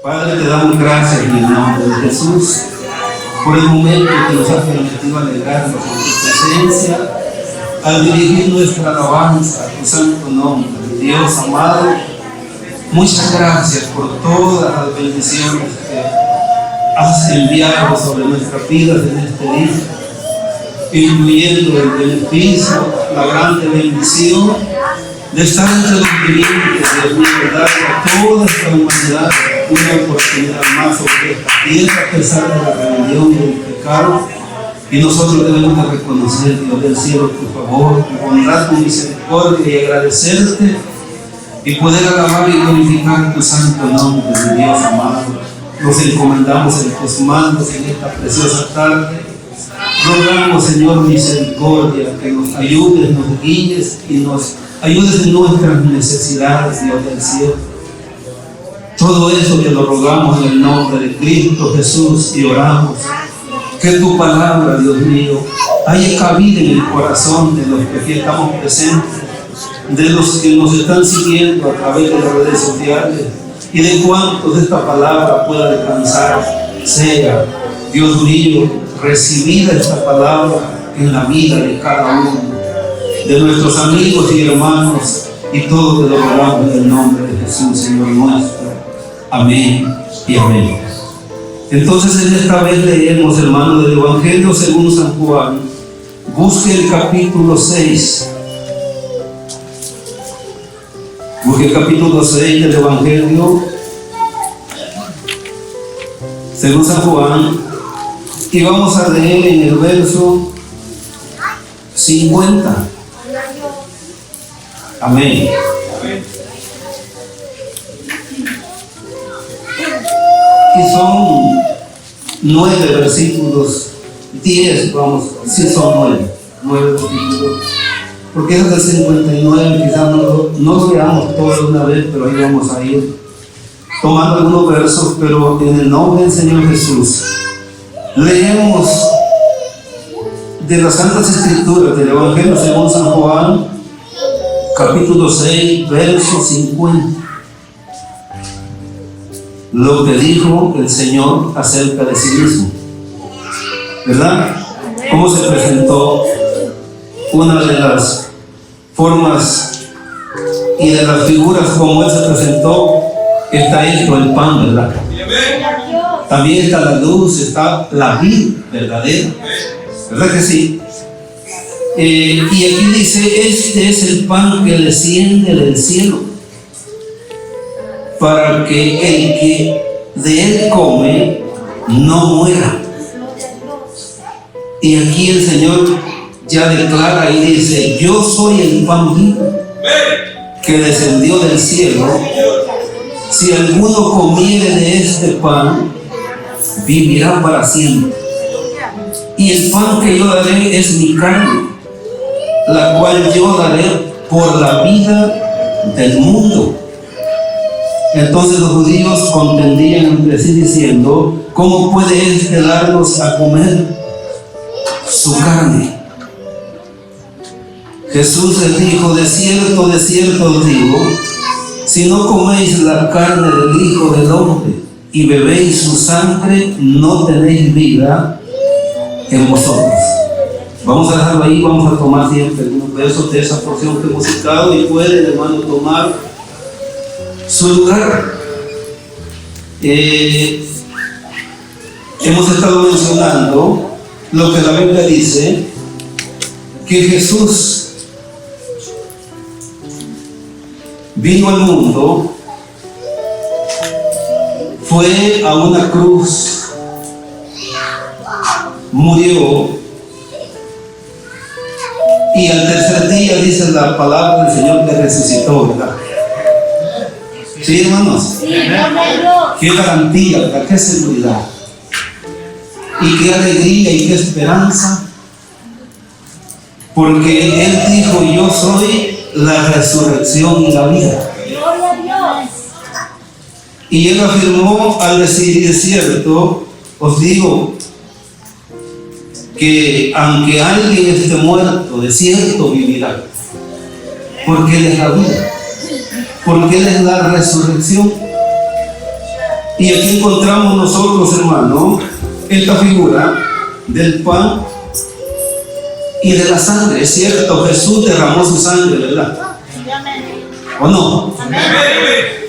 Padre, te damos gracias en el nombre de Jesús por el momento que nos has permitido alegrarnos con tu presencia al dirigir nuestra alabanza a tu santo nombre. Dios amado, muchas gracias por todas las bendiciones que has enviado sobre nuestras vidas en este día, incluyendo el beneficio, la grande bendición de estar entre los vivientes, Dios mío, dar a toda esta humanidad una oportunidad más sobre esta tierra, a pesar de la rebelión y del pecado. Y nosotros debemos de reconocer, Dios del cielo, tu favor, tu bondad, tu misericordia, y agradecerte y poder alabar y glorificar tu santo nombre, mi Dios amado. Nos encomendamos en tus manos en esta preciosa tarde. Rogamos, Señor, misericordia, que nos ayudes, nos guíes y nos ayudes en nuestras necesidades, Dios del cielo. Todo eso te lo rogamos en el nombre de Cristo Jesús y oramos que tu palabra, Dios mío, haya cabida en el corazón de los que aquí estamos presentes, de los que nos están siguiendo a través de las redes sociales y de cuantos esta palabra pueda alcanzar. Sea, Dios mío, recibida esta palabra en la vida de cada uno, de nuestros amigos y hermanos, y todo te lo rogamos en el nombre de Jesús, Señor nuestro. Amén y amén. Entonces en esta vez leemos, hermanos, del Evangelio según San Juan. Busque el capítulo 6. Busque el capítulo 6 del Evangelio según San Juan. Y vamos a leer en el verso 50. Amén. Y son 9 versículos, 10, vamos, sí son 9 versículos, porque es del 59, quizás no lo veamos todo de una vez, pero ahí vamos a ir tomando algunos versos. Pero en el nombre del Señor Jesús, leemos de las Santas Escrituras del Evangelio según San Juan, capítulo 6, verso 50. Lo que dijo el Señor acerca de sí mismo, ¿verdad? Cómo se presentó. Una de las formas y de las figuras como Él se presentó, está esto, el pan, ¿verdad? También está la luz, está la vida verdadera, ¿verdad que sí? Y aquí dice, este es el pan que desciende del cielo, para que el que de él come no muera. Y aquí el Señor ya declara y dice, yo soy el pan vivo que descendió del cielo. Si alguno comiere de este pan, vivirá para siempre. Y el pan que yo daré es mi carne, la cual yo daré por la vida del mundo. Entonces los judíos contendían entre sí diciendo, ¿cómo puede éste darnos a comer su carne? Jesús les dijo, de cierto os digo, si no coméis la carne del Hijo del Hombre y bebéis su sangre, no tenéis vida en vosotros. Vamos a dejarlo ahí, vamos a tomar siempre algunos versos de esa porción que hemos citado, y pueden, hermano, tomar su lugar. Hemos estado mencionando lo que la Biblia dice, que Jesús vino al mundo, fue a una cruz, murió, y al tercer día dice la palabra del Señor que resucitó, ¿verdad? ¿Sí, hermanos? Sí, qué garantía, ¿verdad? Qué seguridad, y qué alegría y qué esperanza, porque Él dijo, yo soy la resurrección y la vida. Y Él afirmó al decir, y es cierto, os digo, que aunque alguien esté muerto, de cierto vivirá, porque Él es la vida, porque Él es la resurrección. Y aquí encontramos nosotros, hermano, esta figura del pan y de la sangre. Es cierto, Jesús derramó su sangre, ¿verdad? ¿O no?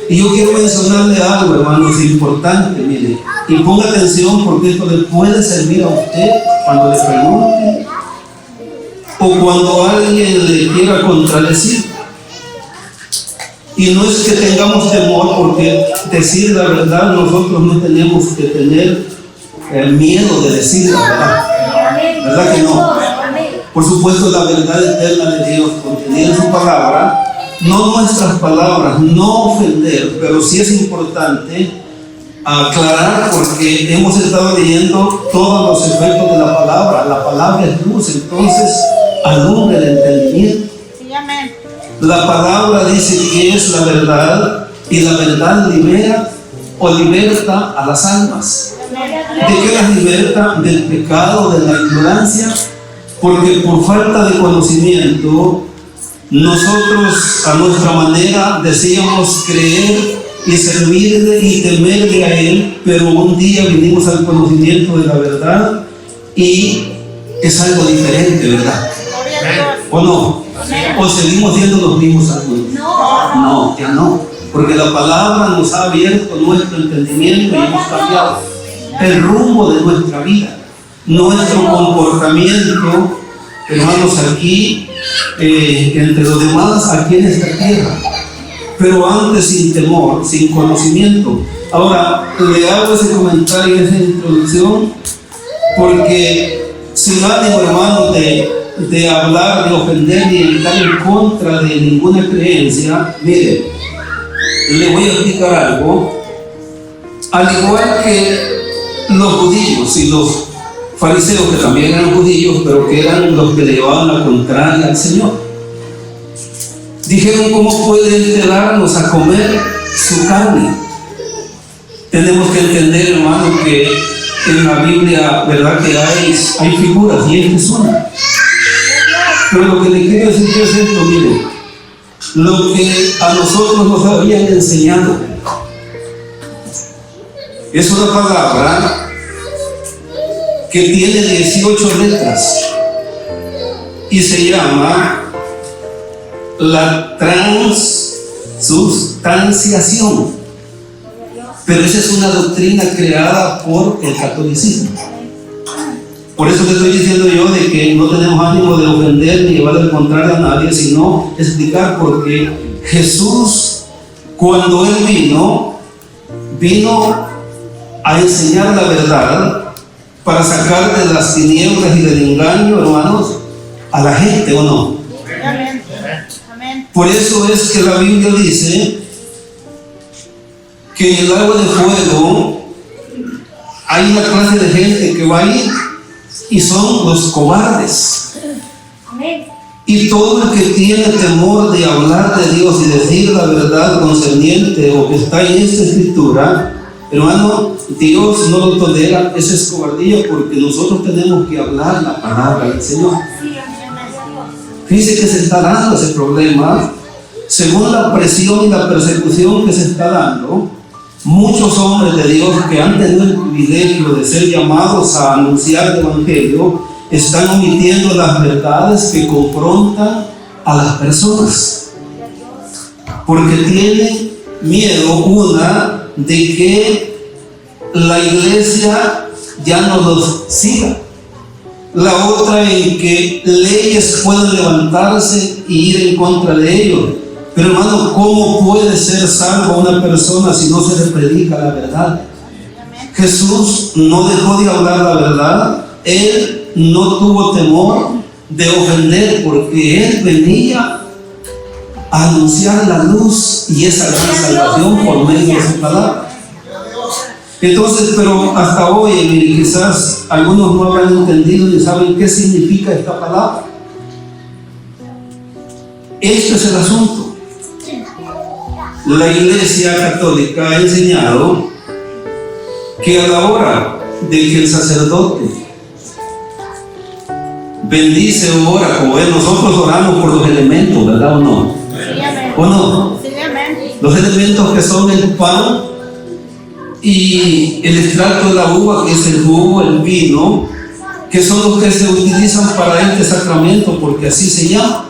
Y yo quiero mencionarle algo, hermanos, importante, mire, y ponga atención porque esto le puede servir a usted cuando le pregunten o cuando alguien le quiera contradecir. Y no es que tengamos temor, porque decir la verdad, nosotros no tenemos que tener miedo de decir la verdad. ¿Verdad que no? Por supuesto, la verdad eterna de Dios contenida en su palabra, no nuestras palabras, no ofender, pero sí es importante aclarar porque hemos estado leyendo todos los efectos de la palabra. La palabra es luz, entonces alumbra el entendimiento. La palabra dice que es la verdad y la verdad libera o liberta a las almas. ¿De qué las liberta? Del pecado, de la ignorancia, porque por falta de conocimiento nosotros a nuestra manera decíamos creer y servirle y temerle a Él, pero un día vinimos al conocimiento de la verdad y es algo diferente, ¿verdad? ¿O no? ¿O seguimos siendo los mismos algunos? No, ya no, porque la palabra nos ha abierto nuestro entendimiento y hemos cambiado el rumbo de nuestra vida, nuestro comportamiento, hermanos, aquí entre los demás, aquí en esta tierra, pero antes sin temor, sin conocimiento. Ahora, le hago ese comentario, esa introducción, porque sin ánimo, hermano, de hablar, de ofender ni de estar en contra de ninguna creencia, mire, le voy a explicar algo. Al igual que los judíos y los fariseos, que también eran judíos, pero que eran los que le llevaban la contraria al Señor, dijeron: ¿cómo puede Él darnos a comer su carne? Tenemos que entender, hermano, que en la Biblia, verdad, que hay figuras, y esta es una. Pero lo que le quiero decir es esto, mire, lo que a nosotros nos habían enseñado es una palabra que tiene 18 letras y se llama la transustanciación. Pero esa es una doctrina creada por el catolicismo. Por eso le estoy diciendo yo de que no tenemos ánimo de ofender ni llevar al contrario a nadie, sino explicar por qué Jesús, cuando Él vino a enseñar la verdad para sacar de las tinieblas y del engaño, hermanos, a la gente, ¿o no? Amén. Por eso es que la Biblia dice que en el lago de fuego hay una clase de gente que va a ir y son los cobardes. Y todo el que tiene temor de hablar de Dios y decir la verdad concerniente o que está en esta escritura, hermano, Dios no lo tolera. Esa es cobardía, porque nosotros tenemos que hablar la palabra del Señor. Fíjense que se está dando ese problema según la presión y la persecución que se está dando. Muchos hombres de Dios que han tenido el privilegio de ser llamados a anunciar el Evangelio están omitiendo las verdades que confrontan a las personas, porque tienen miedo, una, de que la iglesia ya no los siga, la otra en que leyes puedan levantarse y ir en contra de ellos. Pero hermano, ¿cómo puede ser salvo una persona si no se le predica la verdad? Jesús no dejó de hablar la verdad. Él no tuvo temor de ofender, porque Él venía a anunciar la luz y esa gran salvación por medio de su palabra. Entonces, pero hasta hoy, quizás algunos no habrán entendido ni saben qué significa esta palabra. Este es el asunto. La Iglesia Católica ha enseñado que a la hora de que el sacerdote bendice o ora, como es, nosotros oramos por los elementos, ¿verdad o no? Sí, ¿o no? Sí, los elementos que son el pan y el extracto de la uva, que es el jugo, el vino, que son los que se utilizan para este sacramento, porque así se llama,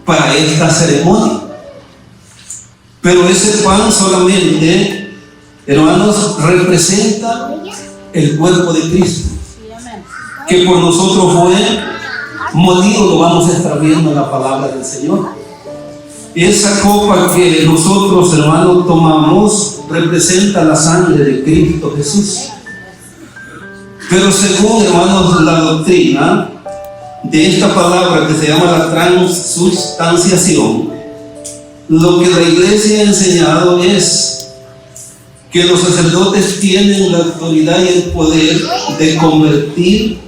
para esta ceremonia. Pero ese pan solamente, hermanos, representa el cuerpo de Cristo, que por nosotros fue molido, lo vamos a estar viendo en la palabra del Señor. Esa copa que nosotros, hermanos, tomamos representa la sangre de Cristo Jesús. Pero según, hermanos, la doctrina de esta palabra que se llama la transubstanciación, lo que la iglesia ha enseñado es que los sacerdotes tienen la autoridad y el poder de convertir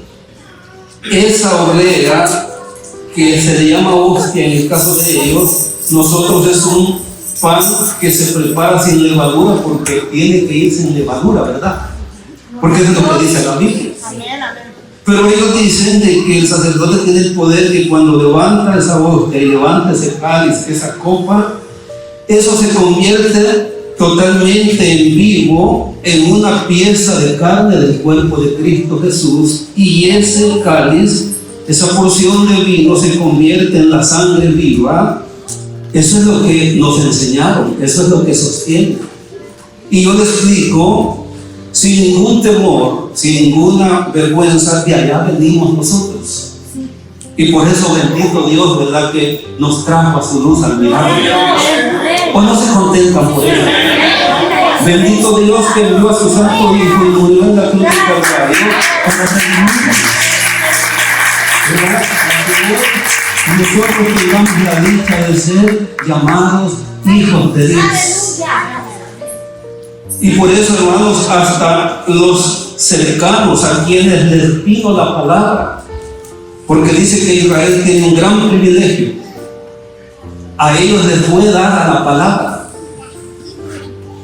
esa oblea, que se le llama hostia en el caso de ellos. Nosotros es un pan que se prepara sin levadura, porque tiene que ir sin levadura, ¿verdad? Porque eso es lo que dice la Biblia. Pero ellos dicen de que el sacerdote tiene el poder que cuando levanta esa hostia y levanta ese cáliz, esa copa, eso se convierte totalmente en vivo, en una pieza de carne del cuerpo de Cristo Jesús, y ese cáliz, esa porción de vino, se convierte en la sangre viva. Eso es lo que nos enseñaron, eso es lo que sostiene. Y yo les explico, sin ningún temor, sin ninguna vergüenza, de allá venimos nosotros. Y por eso bendito Dios, ¿verdad?, que nos trajo a su luz al milagro. ¿O no se contentan por eso? Bendito Dios que envió a su santo Hijo y murió en la cruz del Calvario para redimirnos. Nosotros tengamos la dicha de ser llamados hijos de Dios. Y por eso, hermanos, hasta los cercanos a quienes les vino la palabra, porque dice que Israel tiene un gran privilegio, a ellos les fue dada la palabra,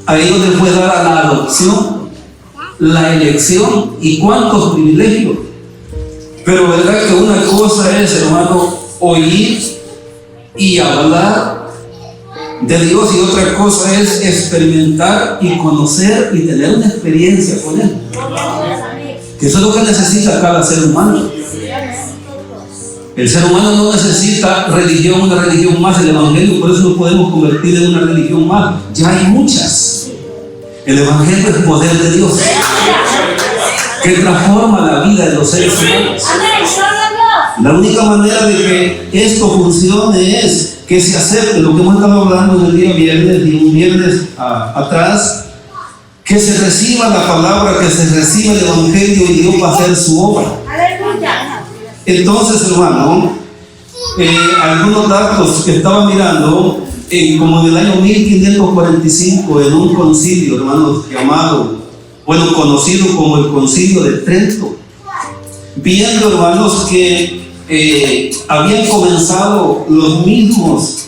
a ellos les fue dada la adopción, la elección, y cuántos privilegios. Pero verdad que una cosa es, hermano, oír y hablar de Dios, y otra cosa es experimentar y conocer y tener una experiencia con Él. Que eso es lo que necesita cada ser humano. El ser humano no necesita religión, una religión más, el Evangelio, por eso nos podemos convertir en una religión más. Ya hay muchas. El Evangelio es el poder de Dios, que transforma la vida de los seres humanos. La única manera de que esto funcione es que se acepte lo que hemos estado hablando en el día viernes y un viernes atrás, que se reciba la palabra, que se reciba el Evangelio, y Dios va a hacer su obra. Entonces, hermano, algunos datos que estaba mirando, como en el año 1545, en un concilio, hermanos, conocido como el Concilio de Trento, viendo, hermanos, que habían comenzado los mismos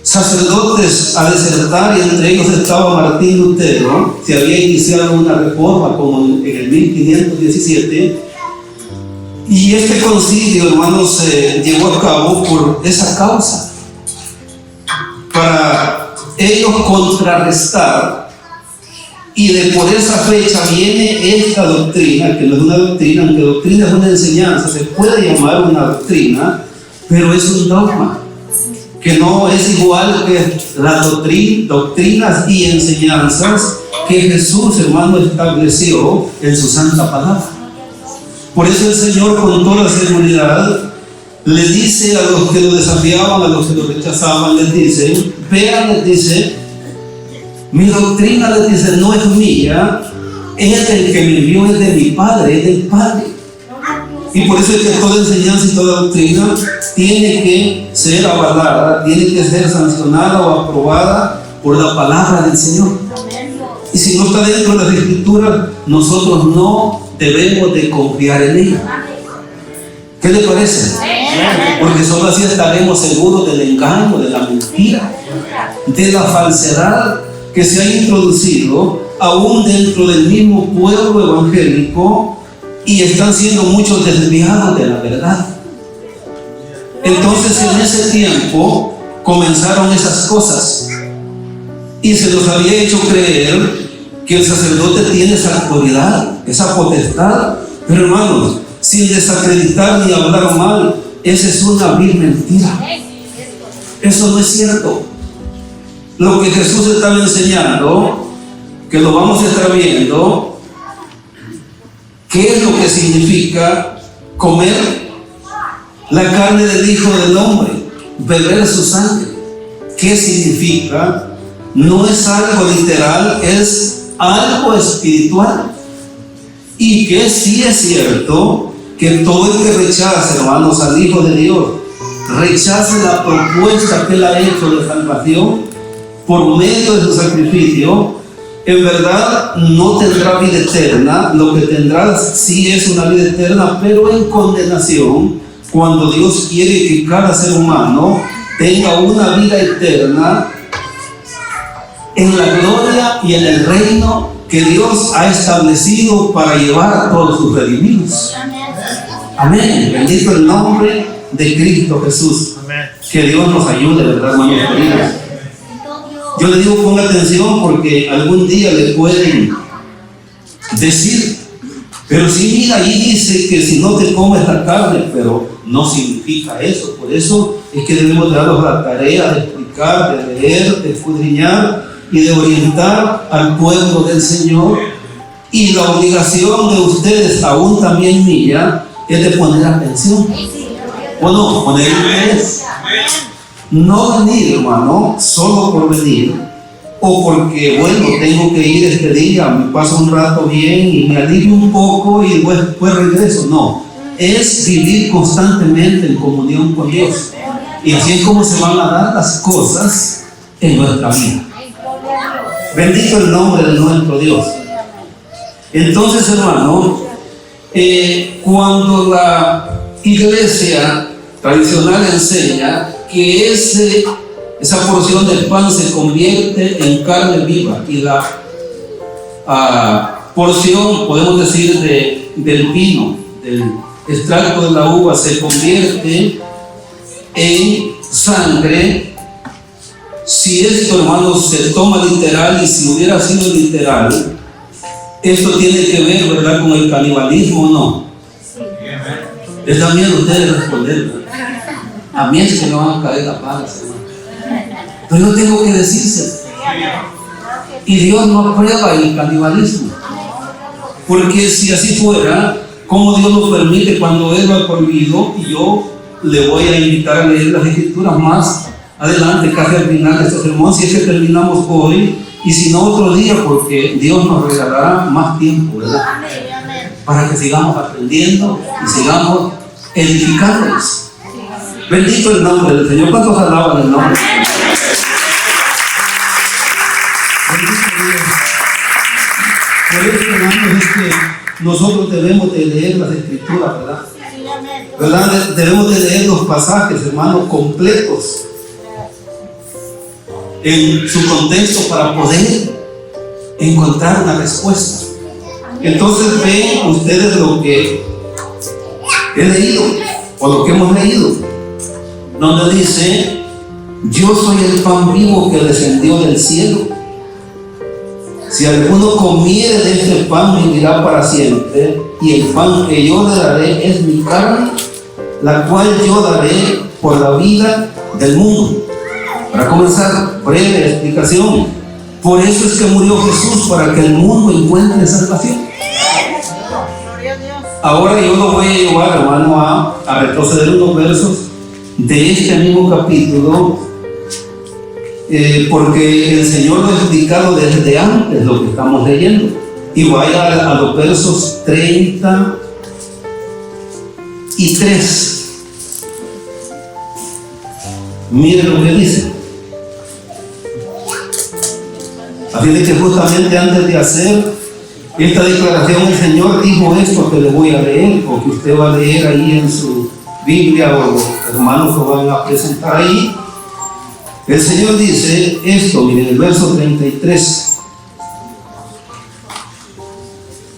sacerdotes a desertar, y entre ellos estaba Martín Lutero. Se había iniciado una reforma como en el 1517, y este concilio, hermanos, se llevó a cabo por esa causa, para ellos contrarrestar. Y por esa fecha viene esta doctrina, que no es una doctrina, aunque doctrina es una enseñanza, se puede llamar una doctrina, pero es un dogma, que no es igual que las doctrinas y enseñanzas que Jesús, hermano, estableció en su santa palabra. Por eso el Señor, con toda seguridad, le dice a los que lo desafiaban, a los que lo rechazaban, les dice, vean, les dice, mi doctrina, les dice, no es mía, es del que me envió, es de mi Padre, es del Padre. Y por eso es que toda enseñanza y toda doctrina tiene que ser avalada, tiene que ser sancionada o aprobada por la palabra del Señor. Y si no está dentro de las Escrituras, nosotros no debemos de confiar en ella. ¿Qué le parece? Porque solo así estaremos seguros del engaño, de la mentira, de la falsedad que se ha introducido aún dentro del mismo pueblo evangélico, y están siendo muchos desviados de la verdad. Entonces, en ese tiempo comenzaron esas cosas, y se nos había hecho creer que el sacerdote tiene esa autoridad, esa potestad. Pero hermanos, sin desacreditar ni hablar mal, esa es una vil mentira. Eso no es cierto. Lo que Jesús estaba enseñando, que lo vamos a estar viendo, ¿qué es lo que significa comer la carne del Hijo del Hombre, beber su sangre? ¿Qué significa? No es algo literal, es algo espiritual. Y que sí es cierto que todo el que rechace, hermanos, al Hijo de Dios, rechace la propuesta que Él ha hecho de salvación por medio de su sacrificio, en verdad no tendrá vida eterna. Lo que tendrá sí es una vida eterna, pero en condenación, cuando Dios quiere que cada ser humano tenga una vida eterna en la gloria y en el reino que Dios ha establecido para llevar a todos sus redimidos. Amén. Bendito el nombre de Cristo Jesús. Que Dios nos ayude, ¿verdad, hermanos queridos? Yo le digo, ponga atención, porque algún día le pueden decir, pero sí, mira, ahí dice que si no te comes la carne, pero no significa eso. Por eso es que debemos darnos la tarea de explicar, de leer, de escudriñar y de orientar al pueblo del Señor. Y la obligación de ustedes, aún también mía, es de poner atención. ¿O no? Poner interés. No venir, hermano, solo por venir, o porque, bueno, tengo que ir este día, me paso un rato bien y me alivio un poco y después regreso. No, es vivir constantemente en comunión con Dios. Y así es como se van a dar las cosas en nuestra vida. Bendito el nombre de nuestro Dios. Entonces, hermano, cuando la iglesia tradicional enseña que esa porción del pan se convierte en carne viva y la porción, podemos decir, del vino, del extracto de la uva, se convierte en sangre. Si esto, hermanos, se toma literal, y si hubiera sido literal, esto tiene que ver, ¿verdad?, con el canibalismo o no. Les da miedo a ustedes responder. A mí es que me van a caer las balas, hermano. Pero yo tengo que decirse. Y Dios no aprueba el canibalismo. Porque si así fuera, ¿cómo Dios lo permite cuando Él lo ha prohibido? Y yo le voy a invitar a leer las Escrituras más adelante, casi al final de este sermón, si es que terminamos hoy, y si no otro día, porque Dios nos regalará más tiempo, ¿verdad? Para que sigamos aprendiendo y sigamos edificándonos. Bendito el nombre del Señor. ¿Cuántos alaban el nombre del Señor? Bendito Dios. Por eso, hermanos, es que nosotros debemos de leer las Escrituras, ¿verdad? Debemos de leer los pasajes, hermanos, completos en su contexto para poder encontrar una respuesta. Entonces ven ustedes lo que he leído o lo que hemos leído, donde dice: yo soy el pan vivo que descendió del cielo. Si alguno comiere de este pan, vivirá para siempre, y el pan que yo le daré es mi carne, la cual yo daré por la vida del mundo. Para comenzar, breve explicación. Por eso es que murió Jesús, para que el mundo encuentre salvación. Ahora yo lo voy a llevar, hermano, a retroceder unos versos de este mismo capítulo, porque el Señor lo ha explicado desde antes lo que estamos leyendo. Y vaya a los versos 33. Miren lo que dice. Así de que justamente antes de hacer esta declaración, el Señor dijo esto que le voy a leer, o que usted va a leer ahí en su Biblia, o los hermanos lo van a presentar ahí. El Señor dice esto, miren, el verso 33.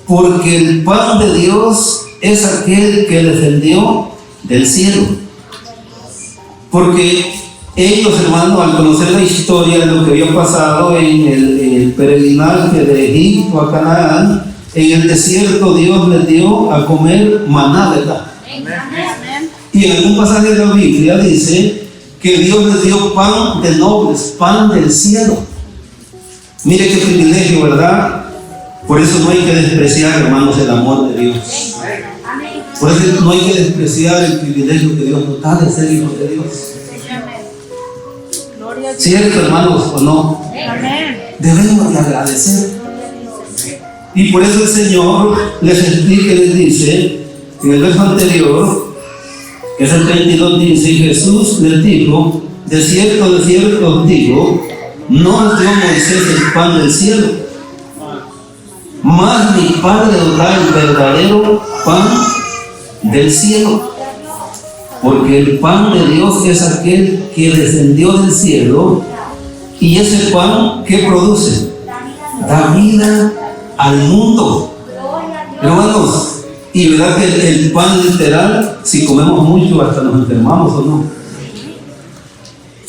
Porque el pan de Dios es aquel que descendió del cielo. Porque Ellos, hermanos, al conocer la historia de lo que había pasado en el peregrinaje de Egipto a Canaán, en el desierto Dios les dio a comer maná, ¿verdad? Amén. Y en algún pasaje de la Biblia dice que Dios les dio pan de nobles, pan del cielo. Mire qué privilegio, ¿verdad? Por eso no hay que despreciar, hermanos, el amor de Dios. Por eso no hay que despreciar el privilegio que Dios nos da de ser hijos de Dios. ¿Cierto, hermanos, o no? Debemos de agradecer. Y por eso el Señor les explica y les dice, en el verso anterior, que es el 32, dice, y Jesús les dijo, de cierto os digo, no os dio Moisés el pan del cielo, mas mi Padre os da el verdadero pan del cielo. Porque el pan de Dios es aquel que descendió del cielo, y ese pan, ¿qué produce? Da vida al mundo. Hermanos, y verdad que el pan literal, si comemos mucho hasta nos enfermamos, ¿o no?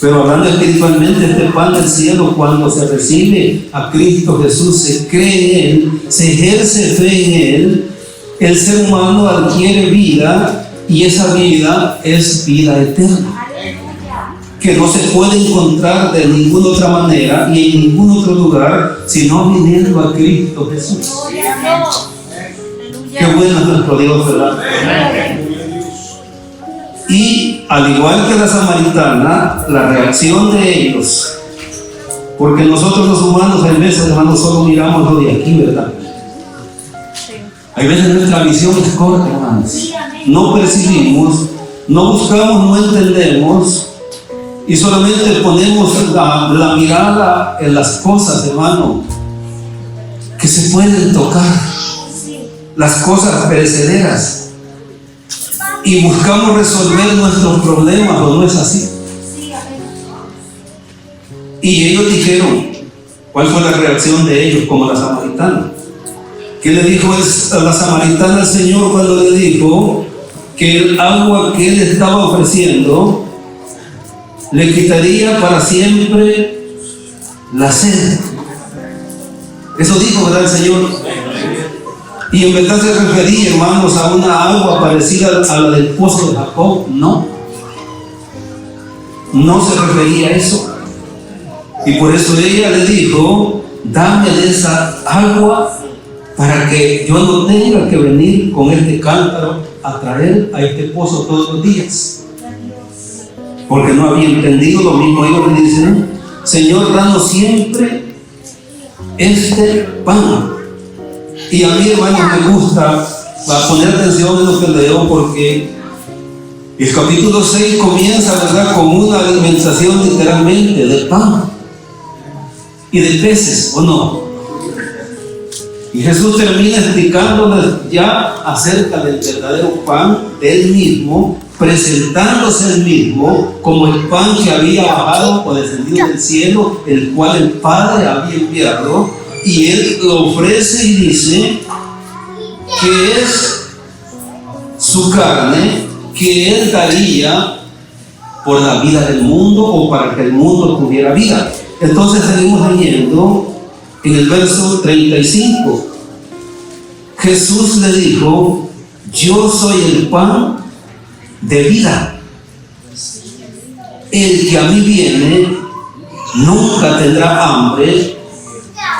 Pero hablando espiritualmente, este pan del cielo, cuando se recibe a Cristo Jesús, se cree en Él, se ejerce fe en Él, el ser humano adquiere vida, y esa vida es vida eterna, que no se puede encontrar de ninguna otra manera y en ningún otro lugar, sino viniendo a Cristo Jesús. Qué bueno es nuestro Dios, ¿verdad? Y al igual que la samaritana, la reacción de ellos, porque nosotros los humanos a veces, hermanos, solo miramos lo de aquí, ¿verdad? Hay veces nuestra visión es corta, hermanos. No percibimos, no buscamos, no entendemos, y solamente ponemos la mirada en las cosas, hermano, que se pueden tocar, las cosas perecederas, y buscamos resolver nuestros problemas, ¿o no es así? Y ellos dijeron, ¿cuál fue la reacción de ellos como la samaritana? ¿Qué le dijo a la samaritana al Señor cuando le dijo que el agua que Él estaba ofreciendo le quitaría para siempre la sed? Eso dijo, ¿verdad, el Señor? Y en verdad se refería, hermanos, a una agua parecida a la del pozo de Jacob. No se refería a eso. Y por eso ella le dijo, dame de esa agua para que yo no tenga que venir con este cántaro a traer a este pozo todos los días. Porque no había entendido lo mismo. Ellos le dicen, Señor, danos siempre este pan. Y a mí, hermanos, me gusta poner atención en lo que leo, porque el capítulo 6 comienza, ¿verdad?, con una alimentación literalmente de pan y de peces, ¿o no? Y Jesús termina explicándoles ya acerca del verdadero pan de Él mismo, presentándose Él mismo como el pan que había bajado o descendido del cielo, el cual el Padre había enviado, y Él lo ofrece y dice que es su carne que Él daría por la vida del mundo, o para que el mundo tuviera vida. Entonces seguimos leyendo. En el verso 35, Jesús le dijo, yo soy el pan de vida. El que a mí viene nunca tendrá hambre.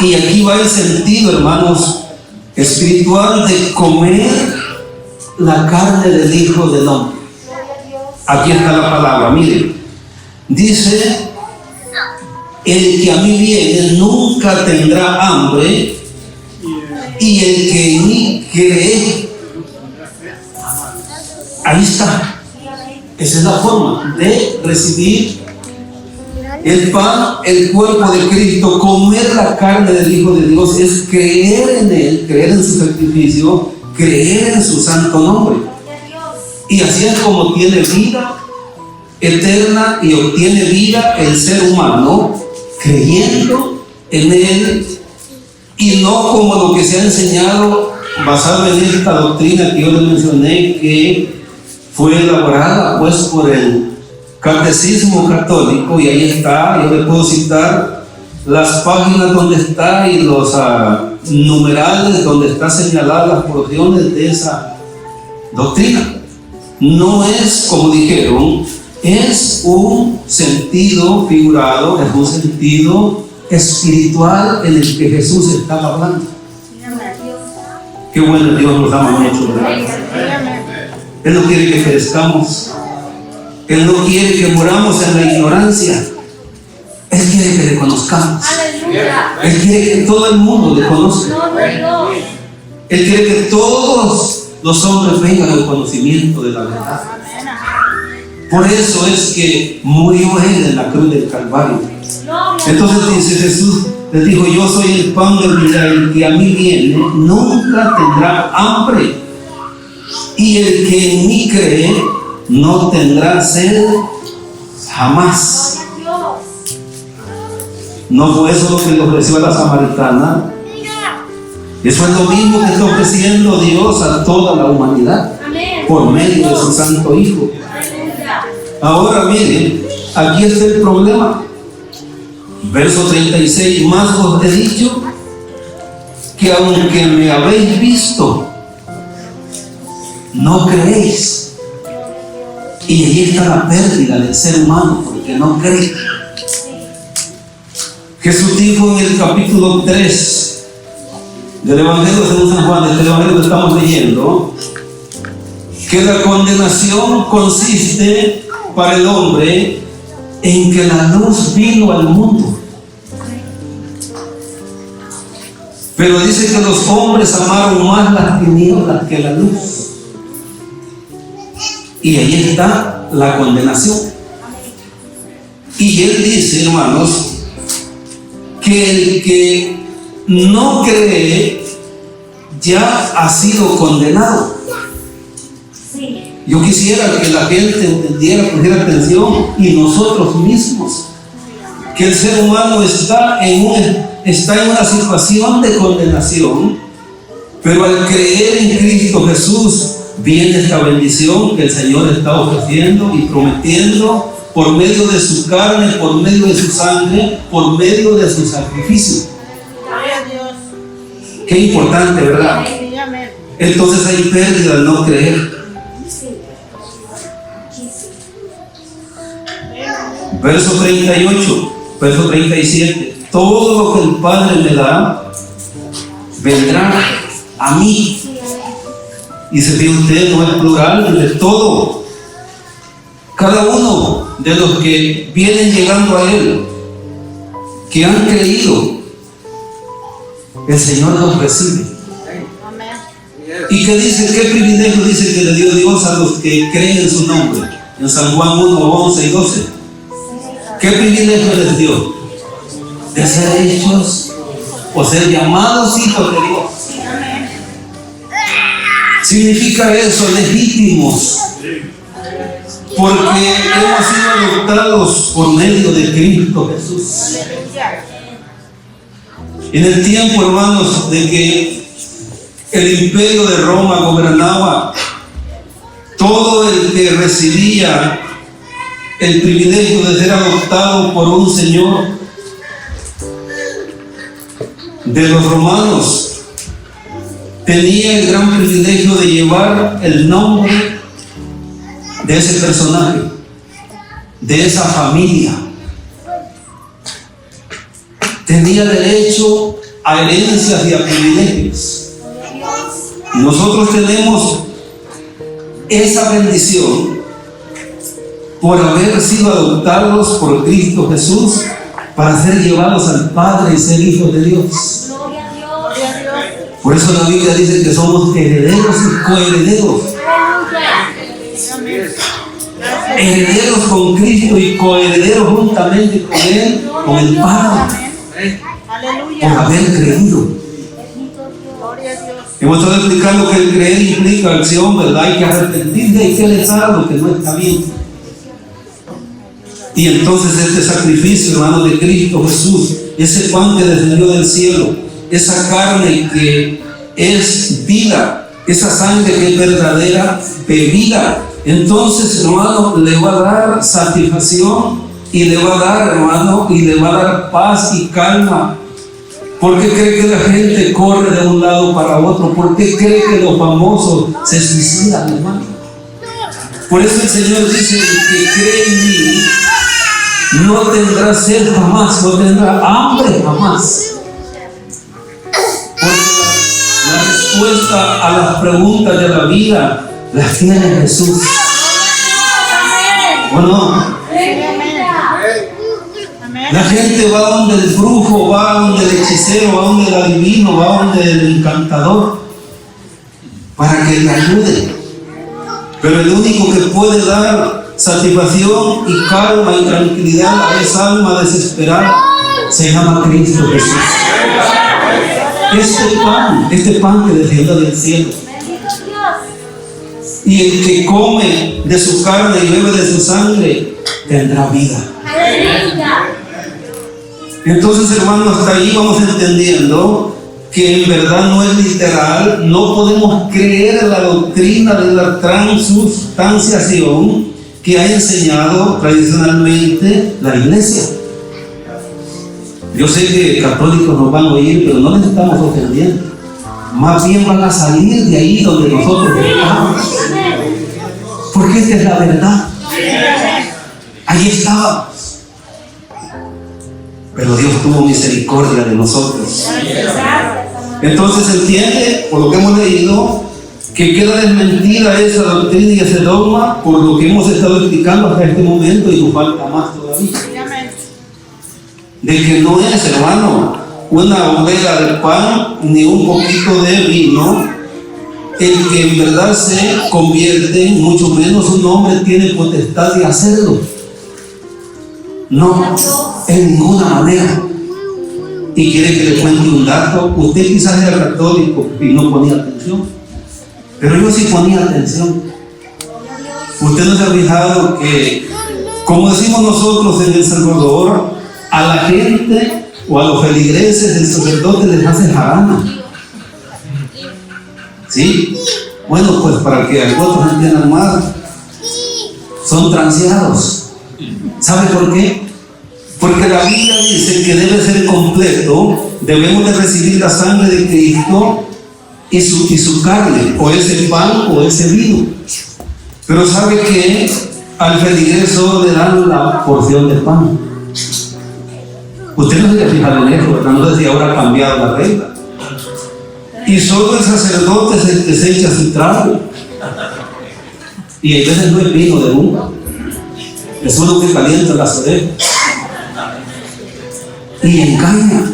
Y aquí va el sentido, hermanos, espiritual de comer la carne del Hijo del Hombre. Aquí está la palabra, miren. Dice, el que a mí viene nunca tendrá hambre, y el que en mí cree. Ahí está. Esa es la forma de recibir el pan, el cuerpo de Cristo. Comer la carne del Hijo de Dios es creer en Él, creer en su sacrificio, creer en su santo nombre. Y así es como tiene vida eterna y obtiene vida el ser humano, creyendo en Él, y no como lo que se ha enseñado basado en esta doctrina que yo les mencioné, que fue elaborada pues por el Catecismo Católico, y ahí está, yo le puedo citar las páginas donde está y los numerales donde está señaladas las porciones de esa doctrina. No es, como dijeron, es un sentido figurado, es un sentido espiritual en el que Jesús estaba hablando. Qué bueno, Dios nos ama mucho, ¿verdad? Él no quiere que perezcamos. Él no quiere que muramos en la ignorancia. Él quiere que le conozcamos. Él quiere que todo el mundo le conozca. Él quiere que todos los hombres vengan al conocimiento de la verdad. Por eso es que murió Él en la cruz del Calvario. Entonces dice Jesús, les dijo: yo soy el pan de vida, el que a mí viene nunca tendrá hambre, y el que en mí cree no tendrá sed jamás. No fue eso lo que le ofreció a la samaritana. Eso es lo mismo que está ofreciendo Dios a toda la humanidad por medio de su Santo Hijo. Ahora miren, aquí está el problema. Verso 36: más os he dicho que aunque me habéis visto, no creéis. Y ahí está la pérdida del ser humano, porque no cree. Jesús dijo en el capítulo 3 del Evangelio según San Juan, del Evangelio que estamos leyendo, que la condenación consiste para el hombre en que la luz vino al mundo. Pero dice que los hombres amaron más las tinieblas que la luz. Y ahí está la condenación. Y Él dice, hermanos, que el que no cree ya ha sido condenado. Yo quisiera que la gente entendiera, pusiera atención, y nosotros mismos, que el ser humano está en una situación de condenación, pero al creer en Cristo Jesús viene esta bendición que el Señor está ofreciendo y prometiendo por medio de su carne, por medio de su sangre, por medio de su sacrificio. Qué importante, ¿verdad? Entonces hay pérdida al no creer. Verso 38, verso 37: todo lo que el Padre me da vendrá a mí. Y se ve usted, no es plural, de todo. Cada uno de los que vienen llegando a Él, que han creído, el Señor los recibe. ¿Y qué dice? ¿Qué privilegio dice que le dio Dios a los que creen en su nombre? En San Juan 1, 11 y 12. ¿Qué privilegio les dio? De ser hechos o ser llamados hijos de Dios. Significa eso, legítimos, porque hemos sido adoptados por medio de Cristo Jesús. En el tiempo, hermanos, de que el imperio de Roma gobernaba, todo el que recibía el privilegio de ser adoptado por un señor de los romanos tenía el gran privilegio de llevar el nombre de ese personaje, de esa familia. Tenía derecho a herencias y a privilegios. Nosotros tenemos esa bendición por haber sido adoptados por Cristo Jesús para ser llevados al Padre y ser hijos de Dios. Por eso la Biblia dice que somos herederos y coherederos. Herederos con Cristo y coherederos juntamente con Él, con el Padre, por haber creído. Hemos estado explicando que el creer implica acción, ¿verdad? Hay que arrepentirse, hay que alejar lo que no está bien. Y entonces este sacrificio, hermano, de Cristo Jesús, ese pan que descendió del cielo, esa carne que es vida, esa sangre que es verdadera bebida entonces, hermano, le va a dar satisfacción y le va a dar, hermano, y le va a dar paz y calma. ¿Por qué cree que la gente corre de un lado para otro? ¿Por qué cree que los famosos se suicidan, hermano? Por eso el Señor dice: el que cree en mí no tendrá sed jamás, no tendrá hambre jamás. Porque la respuesta a las preguntas de la vida las tiene Jesús. ¿O no? La gente va donde el brujo, va donde el hechicero, va donde el adivino, va donde el encantador para que le ayude. Pero el único que puede dar satisfacción y calma y tranquilidad a esa alma desesperada se llama Cristo Jesús. Este pan que desciende del cielo. Y el que come de su carne y bebe de su sangre tendrá vida. Entonces, hermanos, hasta ahí vamos entendiendo que en verdad no es literal. No podemos creer en la doctrina de la transustanciación que ha enseñado tradicionalmente la iglesia. Yo sé que católicos nos van a oír, pero no les estamos ofendiendo. Más bien van a salir de ahí donde nosotros estamos. Porque esta es la verdad. Ahí estábamos. Pero Dios tuvo misericordia de nosotros. Entonces entiende, por lo que hemos leído, que queda desmentida esa doctrina y ese dogma por lo que hemos estado explicando hasta este momento, y nos falta más todavía. De que no es, hermano, una bodega de pan ni un poquito de vino el que en verdad se convierte, mucho menos un hombre tiene potestad de hacerlo. No, en ninguna manera. Y quiere que le cuente un dato. Usted quizás era católico y no ponía atención, pero yo sí ponía atención. Usted no se ha fijado que, como decimos nosotros en El Salvador, a la gente o a los feligreses el sacerdote les hace jarana. ¿Sí? Bueno, pues para que algunos entiendan más, son transeados. ¿Sabe por qué? Porque la Biblia dice que debe ser completo. Debemos de recibir la sangre de Cristo y su carne, o ese pan o ese vino. Pero ¿sabe que al feligrés solo le dan la porción de pan? Usted no se ha fijado en eso, ¿verdad? No sé si ahora ha cambiado la regla. Y solo el sacerdote es el que se echa su trago. Y a veces no es vino de uva, es uno que calienta las orejas y engaña.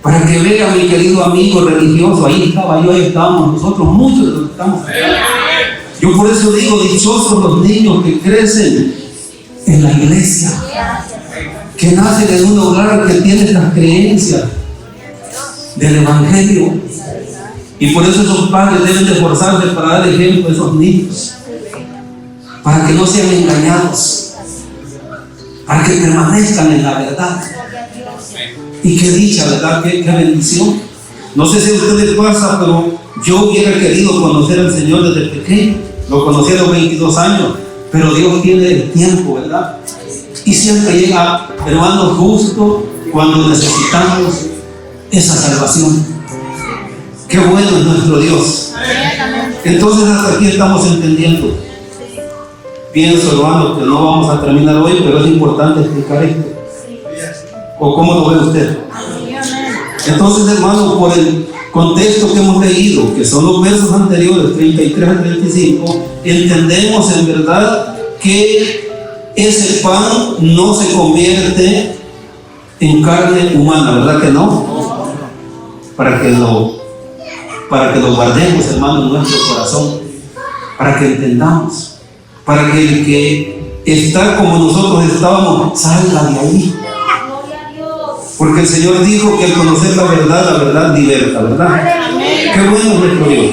Para que vea, mi querido amigo religioso, ahí estaba yo, ahí estábamos nosotros, muchos de los que estamos. Yo por eso digo, dichosos los niños que crecen en la iglesia, que nacen en un hogar que tiene estas creencias del Evangelio. Y por eso esos padres deben de esforzarse para dar ejemplo a esos niños, para que no sean engañados, para que permanezcan en la verdad. Y qué dicha, ¿verdad? Qué bendición. No sé si a ustedes les pasa, pero yo hubiera querido conocer al Señor desde pequeño. Lo conocí a los 22 años, pero Dios tiene el tiempo, ¿verdad? Y siempre llega, hermano, justo cuando necesitamos esa salvación. Qué bueno es nuestro Dios. Entonces hasta aquí estamos entendiendo. Pienso, hermano, que no vamos a terminar hoy, pero es importante explicar esto. ¿O cómo lo ve usted? Entonces, hermano, por el contexto que hemos leído, que son los versos anteriores, 33 a 35, entendemos en verdad que ese pan no se convierte en carne humana, ¿verdad que no? Para que lo guardemos, hermano, en nuestro corazón, para que entendamos, para que el que está como nosotros estábamos salga de ahí. Porque el Señor dijo que al conocer la verdad liberta, ¿verdad? Qué bueno es nuestro Dios.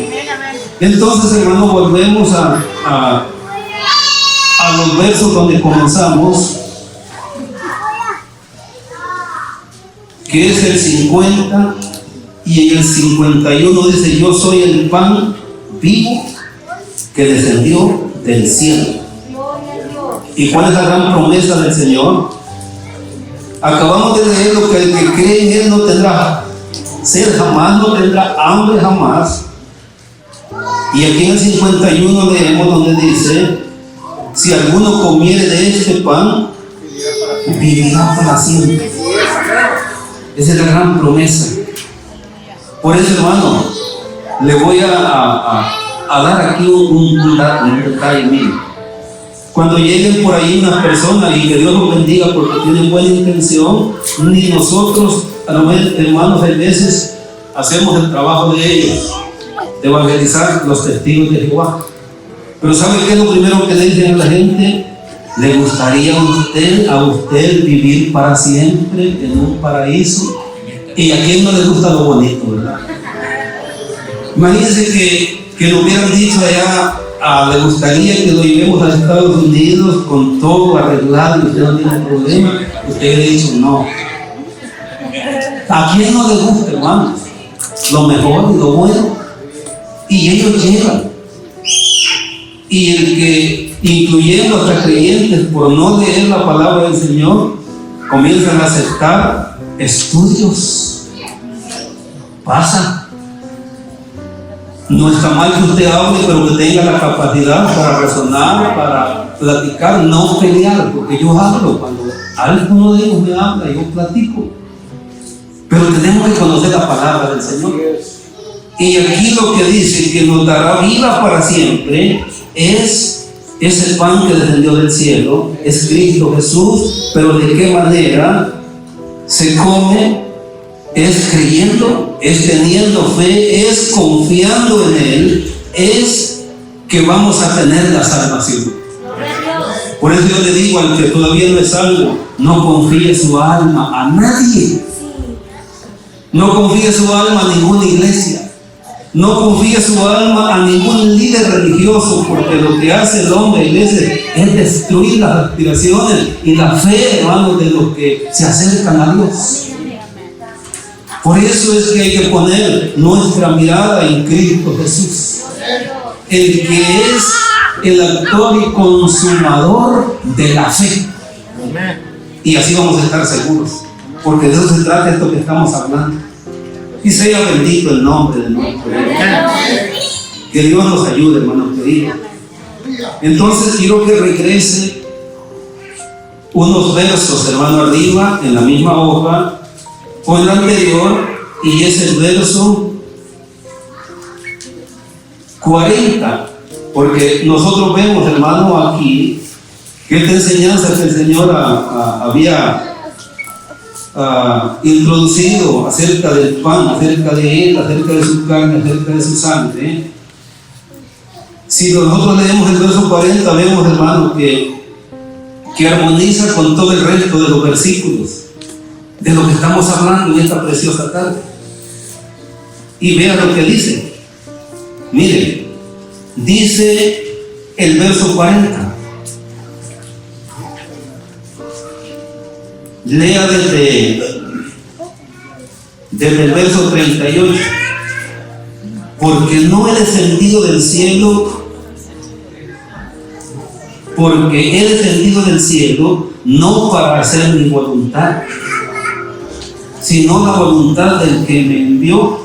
Entonces, hermano, volvemos a los versos donde comenzamos, que es el 50, y en el 51 dice: yo soy el pan vivo que descendió del cielo. ¿Y cuál es la gran promesa del Señor? Acabamos de leer lo que el que cree en Él no tendrá sed jamás, no tendrá hambre jamás. Y aquí en el 51 leemos donde dice: si alguno comiere de este pan, vivirá para siempre. Esa es la gran promesa. Por eso, hermano, le voy a dar aquí un detalle mío. Cuando lleguen por ahí unas personas, y que Dios los bendiga porque tienen buena intención, ni nosotros, hermanos, a veces hacemos el trabajo de ellos, de evangelizar los testigos de Jehová. Pero ¿sabe qué es lo primero que le dicen a la gente? ¿Le gustaría a usted vivir para siempre en un paraíso? ¿Y a quién no le gusta lo bonito, verdad? Imagínense que lo hubieran dicho allá: le gustaría que lo llevemos a Estados Unidos con todo arreglado y usted no tiene problema. Usted le dicho no. ¿A quién no le gusta, hermanos? Lo mejor y lo bueno. Y ellos llegan. Y el que, incluyendo hasta creyentes, por no leer la palabra del Señor, comienzan a aceptar estudios. Pasa. No está mal que usted hable, pero que tenga la capacidad para razonar, para platicar, no pelear, porque yo hablo. Cuando alguno de ellos me habla, yo platico. Pero tenemos que conocer la palabra del Señor. Y aquí lo que dice que nos dará vida para siempre es ese pan que descendió del cielo, es Cristo Jesús. Pero ¿de qué manera se come? Es creyendo, es teniendo fe, es confiando en Él, es que vamos a tener la salvación. Por eso yo le digo al que todavía no es salvo: no confíe su alma a nadie. No confíe su alma a ninguna iglesia. No confíe su alma a ningún líder religioso, porque lo que hace el hombre a veces es destruir las aspiraciones y la fe, hermanos, de los que se acercan a Dios. Por eso es que hay que poner nuestra mirada en Cristo Jesús, el que es el autor y consumador de la fe. Y así vamos a estar seguros, porque de eso se trata esto que estamos hablando. Y sea bendito el nombre de nuestro Dios. Que Dios nos ayude, hermanos queridos. Entonces quiero que regrese unos versos, hermano, arriba, en la misma hoja, o el anterior, y es el verso 40, porque nosotros vemos, hermano, aquí que esta enseñanza que el Señor había introducido acerca del pan, acerca de Él, acerca de su carne, acerca de su sangre. Si nosotros leemos el verso 40, vemos, hermano, que armoniza con todo el resto de los versículos de lo que estamos hablando en esta preciosa tarde. Y vean lo que dice. Miren, dice el verso 40. Lea desde el verso 38. Porque no he descendido del cielo, porque he descendido del cielo no para hacer mi voluntad, sino la voluntad del que me envió.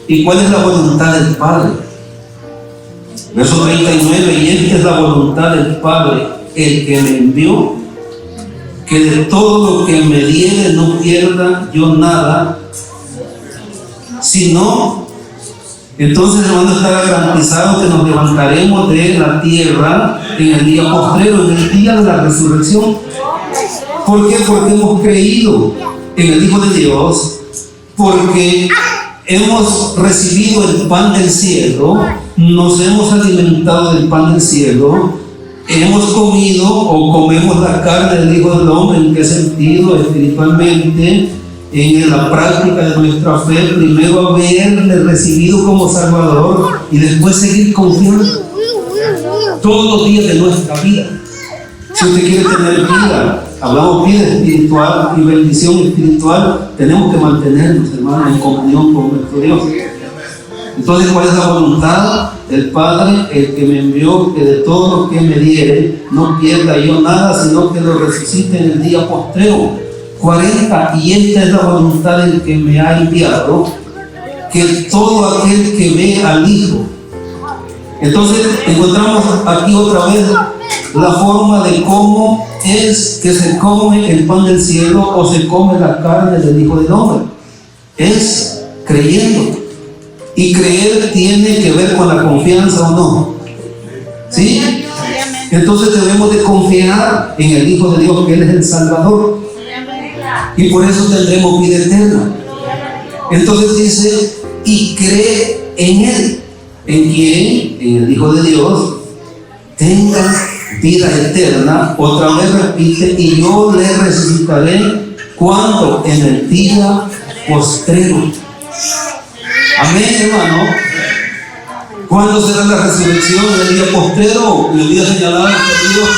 ¿Y cuál es la voluntad del Padre? Verso 39, y esta es la voluntad del Padre, el que me envió, que de todo lo que me diere no pierda yo nada, sino, entonces, hermano, estará garantizado que nos levantaremos de la tierra en el día postrero, en el día de la resurrección. ¿Por qué? Porque hemos creído en el Hijo de Dios, porque hemos recibido el pan del cielo, nos hemos alimentado del pan del cielo, hemos comido o comemos la carne del Hijo del Hombre. ¿En qué sentido? Espiritualmente, en la práctica de nuestra fe, primero haberle recibido como Salvador y después seguir confiando todos los días de nuestra vida. Si usted quiere tener vida, hablamos vida espiritual y bendición espiritual, tenemos que mantenernos, hermanos, en comunión con nuestro Dios. Entonces, ¿cuál es la voluntad del Padre? El que me envió, que de todo lo que me diere, no pierda yo nada, sino que lo resucite en el día postrero. 40, y esta es la voluntad del que me ha enviado, que todo aquel que ve al Hijo. Entonces, encontramos aquí otra vez la forma de cómo es que se come el pan del cielo o se come la carne del Hijo del Hombre. Es creyendo. Y creer tiene que ver con la confianza o no. ¿Sí? Entonces debemos de confiar en el Hijo de Dios, que Él es el Salvador. Y por eso tendremos vida eterna. Entonces dice, y cree en Él. ¿En quién? En el Hijo de Dios. Tenga vida eterna. Otra vez repite, y yo le resucitaré. ¿Cuándo? En el día postrero. Amén, hermano. ¿Cuándo será la resurrección? ¿En el día postrero? ¿En el día señalado por Dios?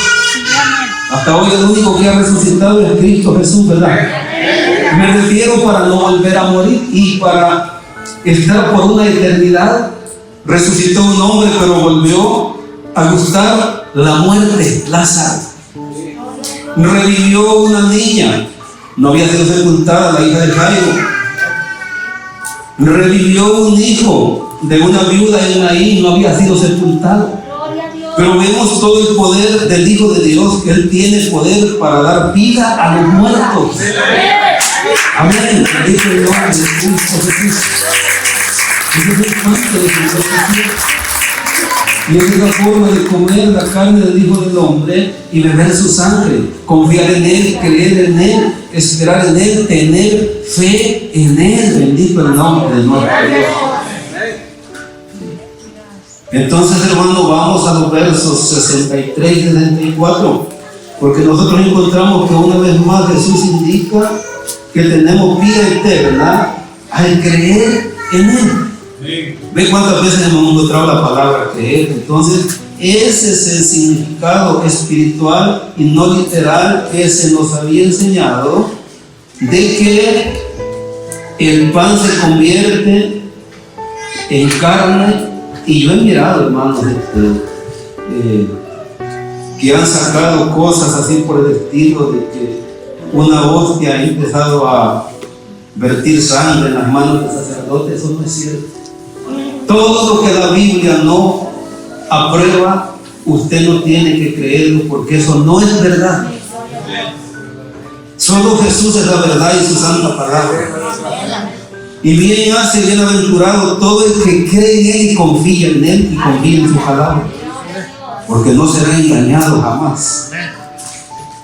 Hasta hoy el único que ha resucitado es Cristo Jesús, ¿verdad? Me refiero para no volver a morir y para estar por una eternidad. Resucitó un hombre, pero volvió a gustar la muerte, Lázaro. Revivió una niña, no había sido sepultada, la hija de Jairo. Revivió un hijo de una viuda en Naín, no había sido sepultado. Pero vemos todo el poder del Hijo de Dios, que Él tiene poder para dar vida a los muertos. Amén. Dice el nombre de Cristo Jesús. Y es la forma de comer la carne del Hijo del Hombre y beber su sangre, confiar en Él, creer en Él, esperar en Él, tener fe en Él. Bendito el nombre de nuestro Dios. Entonces, hermano, vamos a los versos 63 y 64, porque nosotros encontramos que una vez más Jesús indica que tenemos vida eterna al creer en Él. ¿Ve cuántas veces hemos encontrado la palabra creer? Entonces, ese es el significado espiritual y no literal que se nos había enseñado, de que el pan se convierte en carne. Y yo he mirado, hermanos, que han sacado cosas así por el estilo de que una hostia ha empezado a vertir sangre en las manos del sacerdote. Eso no es cierto. Todo lo que la Biblia no aprueba, usted no tiene que creerlo, porque eso no es verdad. Solo Jesús es la verdad y su santa palabra. Y bien hace, bienaventurado todo el que cree en Él y confía en Él y confía en su palabra, porque no será engañado jamás.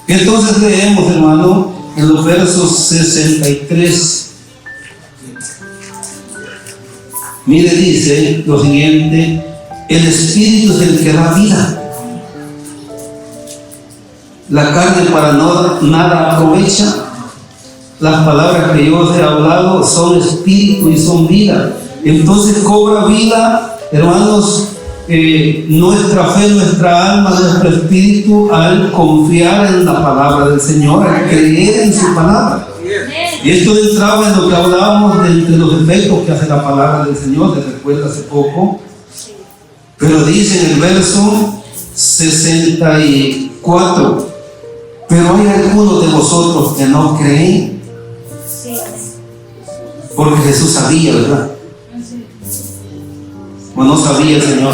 Entonces leemos, hermano, en los versos 63. Mire, dice lo siguiente: el Espíritu es el que da vida. La carne para nada aprovecha. Las palabras que yo os he hablado son espíritu y son vida. Entonces cobra vida, hermanos, nuestra fe, nuestra alma, nuestro espíritu, al confiar en la palabra del Señor, al creer en su palabra. Y esto entraba en lo que hablábamos de los efectos que hace la palabra del Señor, te recuerdo hace poco. Pero dice en el verso 64: pero hay algunos de vosotros que no creen. Porque Jesús sabía, ¿verdad? ¿O no sabía el Señor?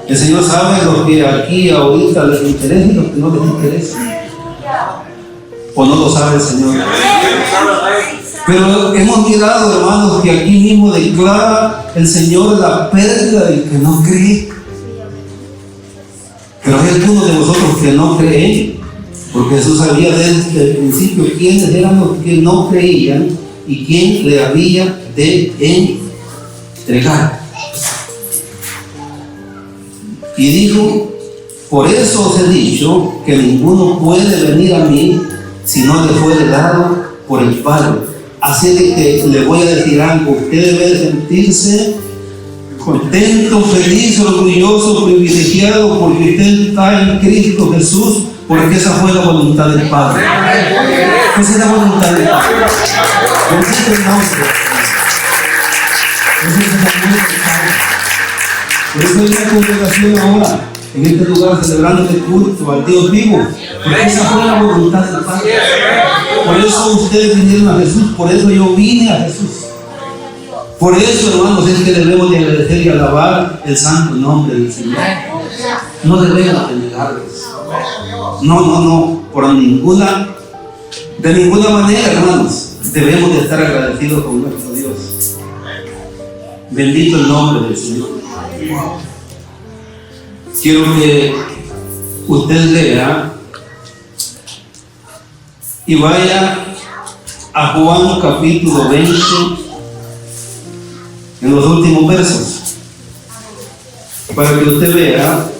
El Señor sabe lo que aquí ahorita les interesa y lo que no les interesa. ¿O no lo sabe el Señor? Pero hemos mirado, hermanos, que aquí mismo declara el Señor la pérdida del que no cree. Pero hay algunos de vosotros que no creen, porque Jesús sabía desde el principio quiénes eran los que no creían y quién le había de entregar. Y dijo: por eso os he dicho que ninguno puede venir a mí si no le fuere dado por el Padre. Así de que le voy a decir algo: usted debe sentirse contento, feliz, orgulloso, privilegiado, porque usted está en Cristo Jesús, porque esa fue la voluntad del Padre. Esa es la voluntad del Padre. Bendito el nombre. Ese es el amor del Padre. Por eso hay una congregación ahora, en este lugar, celebrando este culto al Dios vivo, porque esa fue la voluntad del Padre. Por eso ustedes vinieron a Jesús, por eso yo vine a Jesús. Por eso, hermanos, es que debemos de agradecer y alabar el santo nombre del Señor. No debemos de negarles. No, de ninguna manera, hermanos, debemos de estar agradecidos con nuestro Dios. Bendito el nombre del Señor. Quiero que usted lea y vaya a Juan capítulo 20, en los últimos versos, para que usted vea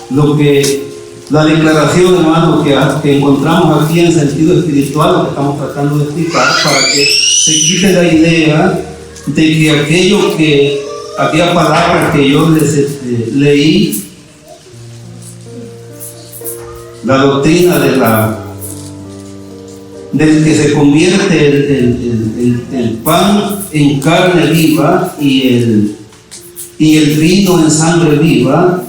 lo que la declaración, hermano, que encontramos aquí en sentido espiritual, lo que estamos tratando de explicar, para que se quite la idea de que aquella palabra que yo les leí, la doctrina del que se convierte el pan en carne viva y el vino en sangre viva.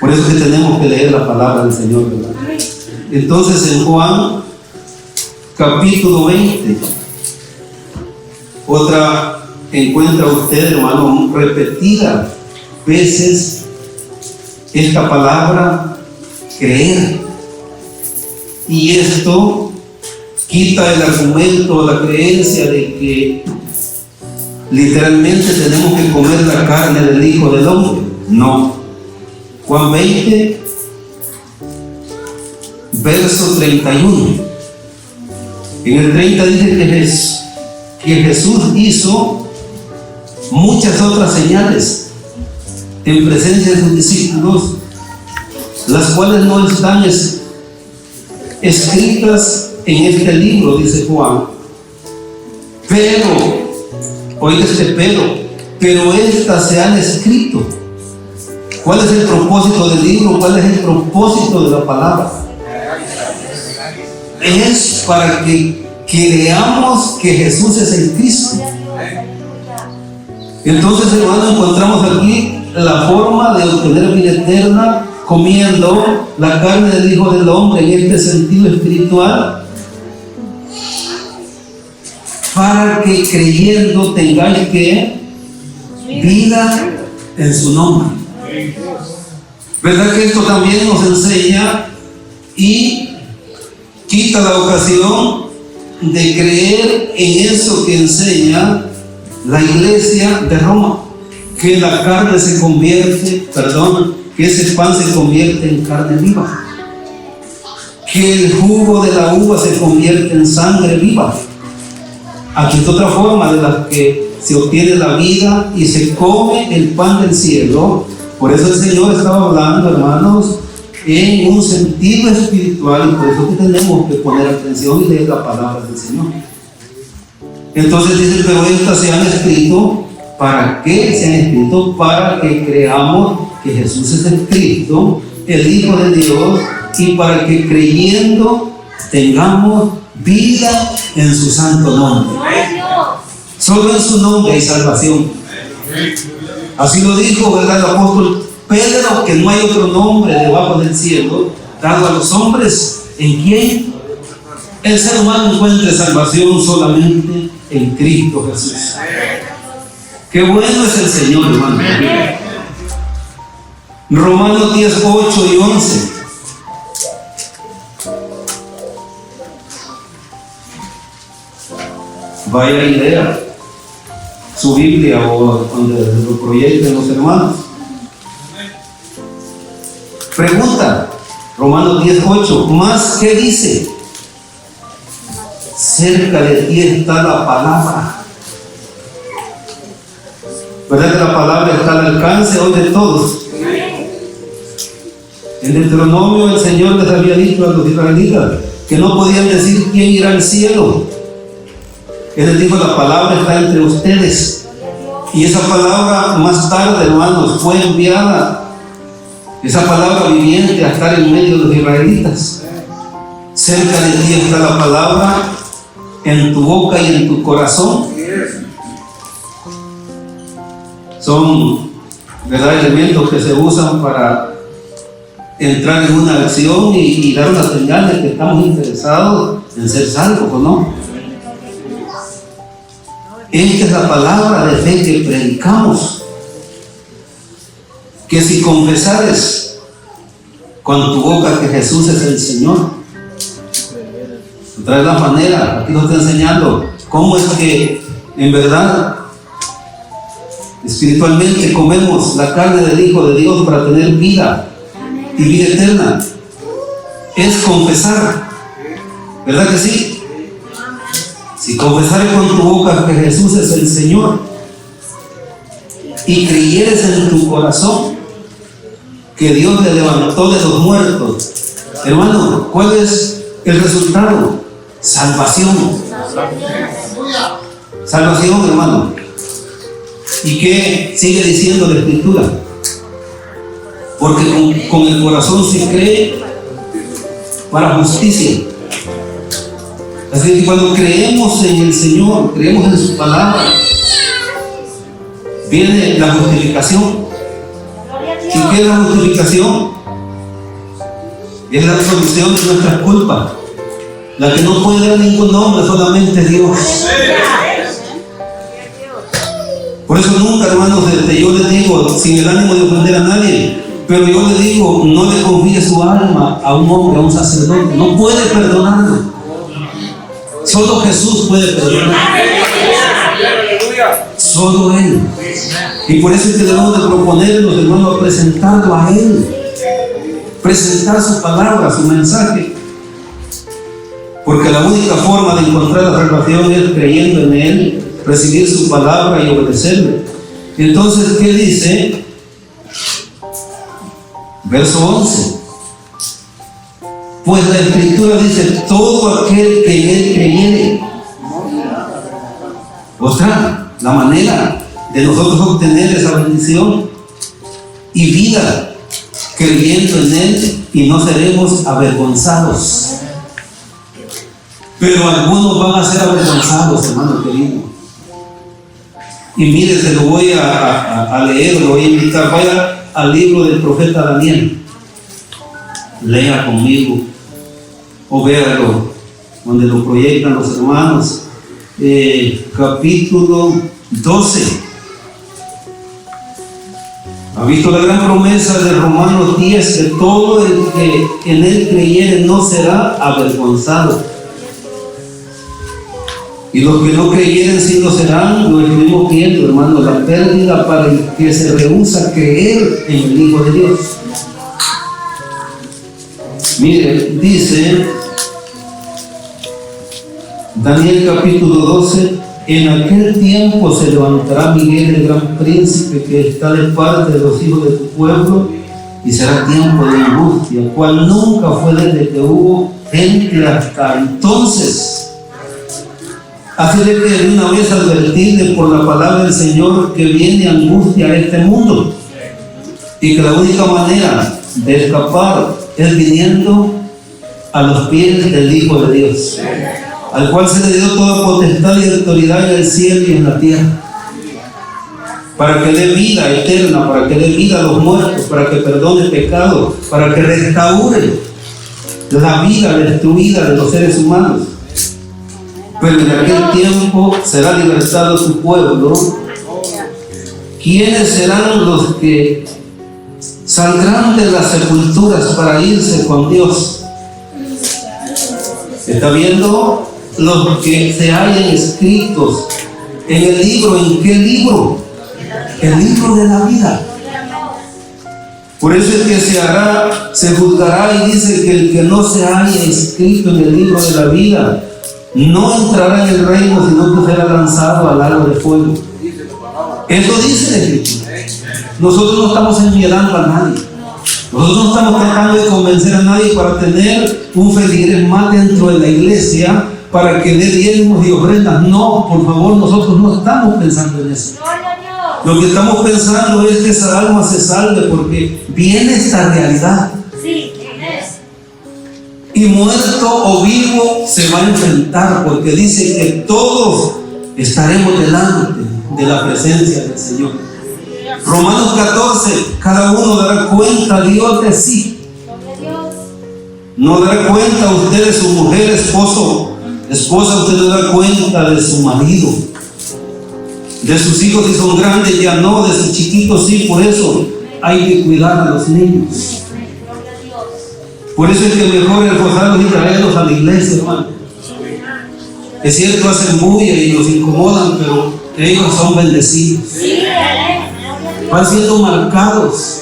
Por eso es que tenemos que leer la palabra del Señor, ¿verdad? Entonces en Juan capítulo 20, encuentra usted, hermano, repetidas veces esta palabra creer. Y esto quita el argumento, la creencia de que literalmente tenemos que comer la carne del Hijo del Hombre. No. Juan 20, verso 31. En el 30 dice que Jesús hizo muchas otras señales en presencia de sus discípulos, las cuales no están escritas en este libro, dice Juan. Oiga pero estas se han escrito. ¿Cuál es el propósito del libro? ¿Cuál es el propósito de la palabra? Es para que creamos que Jesús es el Cristo. Entonces, hermano, encontramos aquí la forma de obtener vida eterna comiendo la carne del Hijo del Hombre en este sentido espiritual, para que creyendo tengáis que vida en su nombre. ¿Verdad que esto también nos enseña y quita la ocasión de creer en eso que enseña la iglesia de Roma? Que la carne se convierte, que ese pan se convierte en carne viva, que el jugo de la uva se convierte en sangre viva. Aquí es otra forma de la que se obtiene la vida y se come el pan del cielo. Por eso el Señor estaba hablando, hermanos, en un sentido espiritual, y por eso que tenemos que poner atención y leer la palabra del Señor. Entonces dice, pero estas se han escrito. ¿Para qué se han escrito? Para que creamos que Jesús es el Cristo, el Hijo de Dios, y para que creyendo tengamos vida en su santo nombre. Solo en su nombre hay salvación. Así lo dijo, ¿verdad?, el apóstol Pedro, que no hay otro nombre debajo del cielo dado a los hombres en quien el ser humano encuentre salvación, solamente en Cristo Jesús. Qué bueno es el Señor, hermano. Romanos 10, 8 y 11. Vaya y lea su Biblia o donde lo proyecten los hermanos. Pregunta, Romanos 10, 8. ¿Más qué dice? Cerca de ti está la palabra. ¿Verdad que la palabra está al alcance hoy de todos? En Deuteronomio el Señor les había dicho a los israelitas que no podían decir quién irá al cielo. Él les dijo, la palabra está entre ustedes. Y esa palabra más tarde, hermanos, fue enviada esa palabra viviente a estar en medio de los israelitas. Cerca de ti está la palabra, en tu boca y en tu corazón. Son, ¿verdad?, elementos que se usan para entrar en una acción y dar una señal de que estamos interesados en ser salvos, ¿o no? Esta es la palabra de fe que predicamos, que si confesares con tu boca que Jesús es el Señor, otra vez la manera, aquí nos está enseñando cómo es que en verdad espiritualmente comemos la carne del Hijo de Dios para tener vida y vida eterna. Es confesar, ¿verdad que sí? Si confesares con tu boca que Jesús es el Señor y creyeres en tu corazón que Dios le levantó de los muertos, hermano, ¿cuál es el resultado? Salvación. Salvación, hermano. ¿Y qué sigue diciendo la Escritura? Porque con el corazón se cree para justicia. Así que cuando creemos en el Señor, creemos en su palabra, viene la justificación. ¿Y qué es la justificación? Es la absolución de nuestras culpas, la que no puede dar ningún nombre, solamente Dios. Por eso nunca, hermanos, yo les digo, sin el ánimo de ofender a nadie, pero yo le digo, no le confíe su alma a un hombre, a un sacerdote, no puede perdonarlo. Solo Jesús puede perdonar. Solo Él. Y por eso es que debemos de proponernos, hermanos, a presentarlo a Él, presentar su palabra, su mensaje, porque la única forma de encontrar la salvación es creyendo en Él, recibir su palabra y obedecerle. Entonces, ¿qué dice? Verso 11. Pues la Escritura dice, todo aquel que en Él creyere. Otra, la manera de nosotros obtener esa bendición y vida, creyendo en Él, y no seremos avergonzados. Pero algunos van a ser avergonzados, hermano querido. Y mire, se lo voy a leer, lo voy a invitar. Vaya al libro del profeta Daniel. Lea conmigo o véalo, donde lo proyectan los hermanos. Capítulo 12. ¿Ha visto la gran promesa de Romanos 10? Que todo el que en Él creyere no será avergonzado. Y los que no creyeren sí lo serán. Lo estuvimos viendo, hermano, la pérdida para el que se rehúsa a creer en el Hijo de Dios. Mire, dice Daniel capítulo 12: en aquel tiempo se levantará Miguel, el gran príncipe que está de parte de los hijos de tu pueblo, y será tiempo de angustia, cual nunca fue desde que hubo gente hasta entonces. Así de que de una vez advertirle por la palabra del Señor que viene angustia a este mundo, y que la única manera de escapar es viniendo a los pies del Hijo de Dios, al cual se le dio toda potestad y autoridad en el cielo y en la tierra, para que dé vida eterna, para que dé vida a los muertos, para que perdone pecados, para que restaure la vida destruida de los seres humanos. Pero en aquel tiempo será libertado su pueblo. ¿Quiénes serán los que saldrán de las sepulturas para irse con Dios? ¿Está viendo? Los que se hallen escritos en el libro. ¿En qué libro? El libro de la vida. Por eso es que se juzgará, y dice que el que no se haya escrito en el libro de la vida no entrará en el reino, sino que será lanzado al lago de fuego. Eso dice la Escritura. Nosotros no estamos enviando a nadie. Nosotros no estamos tratando de convencer a nadie para tener un feligres más dentro de la iglesia, para que dé diezmos y ofrendas. No, por favor, nosotros no estamos pensando en eso. Lo que estamos pensando es que esa alma se salve porque viene esta realidad. Sí. Y muerto o vivo se va a enfrentar, porque dice que todos estaremos delante de la presencia del Señor. Romanos 14, cada uno dará cuenta a Dios de sí. No dará cuenta a usted de su mujer, esposa, usted no dará cuenta de su marido. De sus hijos si son grandes ya no, de sus chiquitos sí, por eso hay que cuidar a los niños. Por eso es que mejor esforzarlos y traerlos a la iglesia, hermano. Es cierto, hacen bulla y los incomodan, pero ellos son bendecidos. Van siendo marcados.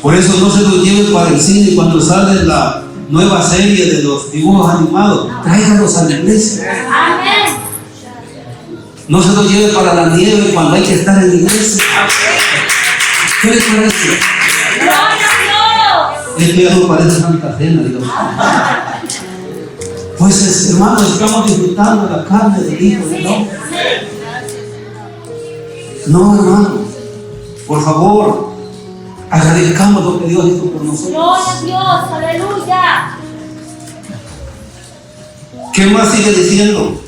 Por eso no se los lleven para el cine cuando sale la nueva serie de los dibujos animados. Tráiganlos a la iglesia. No se los lleve para la nieve cuando hay que estar en la iglesia. ¿Qué les parece? Esto ya no parece Santa Cena, digamos. Pues hermanos, estamos disfrutando la carne del Hijo de Dios. No, hermano, por favor, agradezcamos lo que Dios hizo por nosotros. Gloria a Dios, aleluya. ¿Qué más sigue diciendo?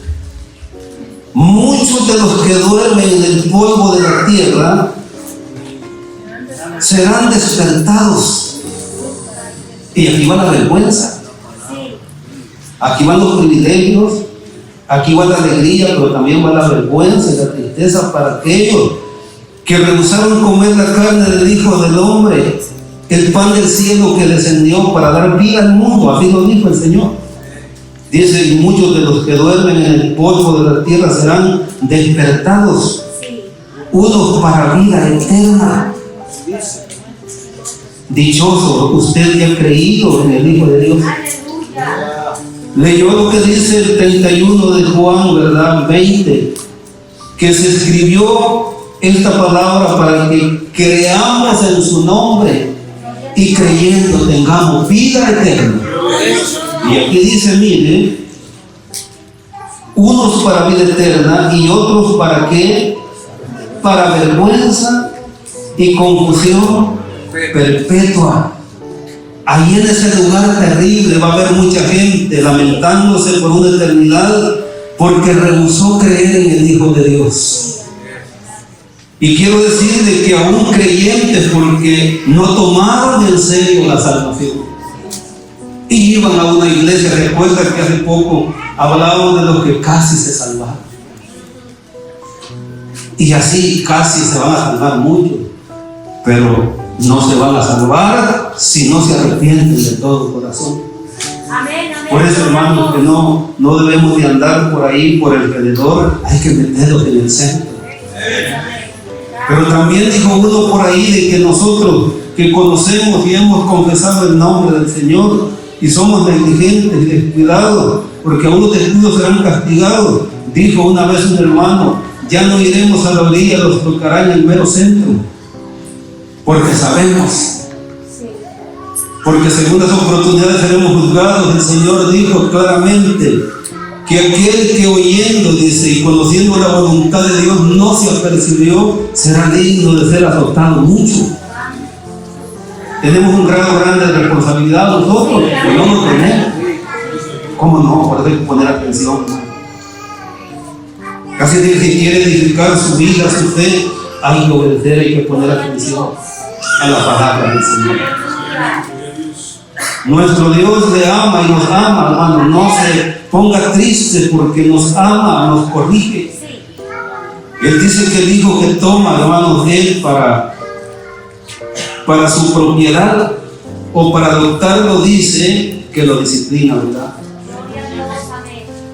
Muchos de los que duermen en el polvo de la tierra serán despertados. Y aquí va la vergüenza. Aquí van los privilegios, aquí va la alegría, pero también va la vergüenza y la tristeza para aquellos que rehusaron comer la carne del Hijo del Hombre, el pan del cielo que descendió para dar vida al mundo. Así lo dijo el Señor. Dice, y muchos de los que duermen en el polvo de la tierra serán despertados, unos para vida eterna. Dichoso usted que ha creído en el Hijo de Dios. Leyó lo que dice el 31 de Juan, ¿verdad? 20, que se escribió esta palabra para que creamos en su nombre y creyendo tengamos vida eterna. Y aquí dice, mire, unos para vida eterna y otros para qué? Para vergüenza y confusión perpetua. Ahí en ese lugar terrible va a haber mucha gente lamentándose por una eternidad porque rehusó creer en el Hijo de Dios. Y quiero decirle que aún creyentes, porque no tomaron en serio la salvación y iban a una iglesia. Recuerda que hace poco hablábamos de los que casi se salvaron, y así casi se van a salvar muchos, pero no se van a salvar si no se arrepienten de todo corazón. Por eso, hermanos, que no debemos de andar por ahí, por alrededor, hay que meterlos en el centro. Pero también dijo uno por ahí de que nosotros que conocemos y hemos confesado el nombre del Señor y somos negligentes y descuidados, porque a unos descuidos serán castigados. Dijo una vez un hermano, ya no iremos a la orilla, los tocará en el mero centro, porque sabemos, porque según las oportunidades seremos juzgados. El Señor dijo claramente que aquel que oyendo, dice, y conociendo la voluntad de Dios no se apercibió, será digno de ser azotado mucho. Tenemos un grado grande de responsabilidad nosotros, que no lo tenemos. ¿Cómo no? Por eso hay que poner atención. Casi que si quiere edificar su vida, su fe, hay que obedecer, hay que poner atención a la palabra del Señor. Nuestro Dios le ama y nos ama, hermano. No se ponga triste porque nos ama, nos corrige. Él dice que el hijo que toma, hermanos, de él para su propiedad o para adoptarlo, dice que lo disciplina, ¿verdad?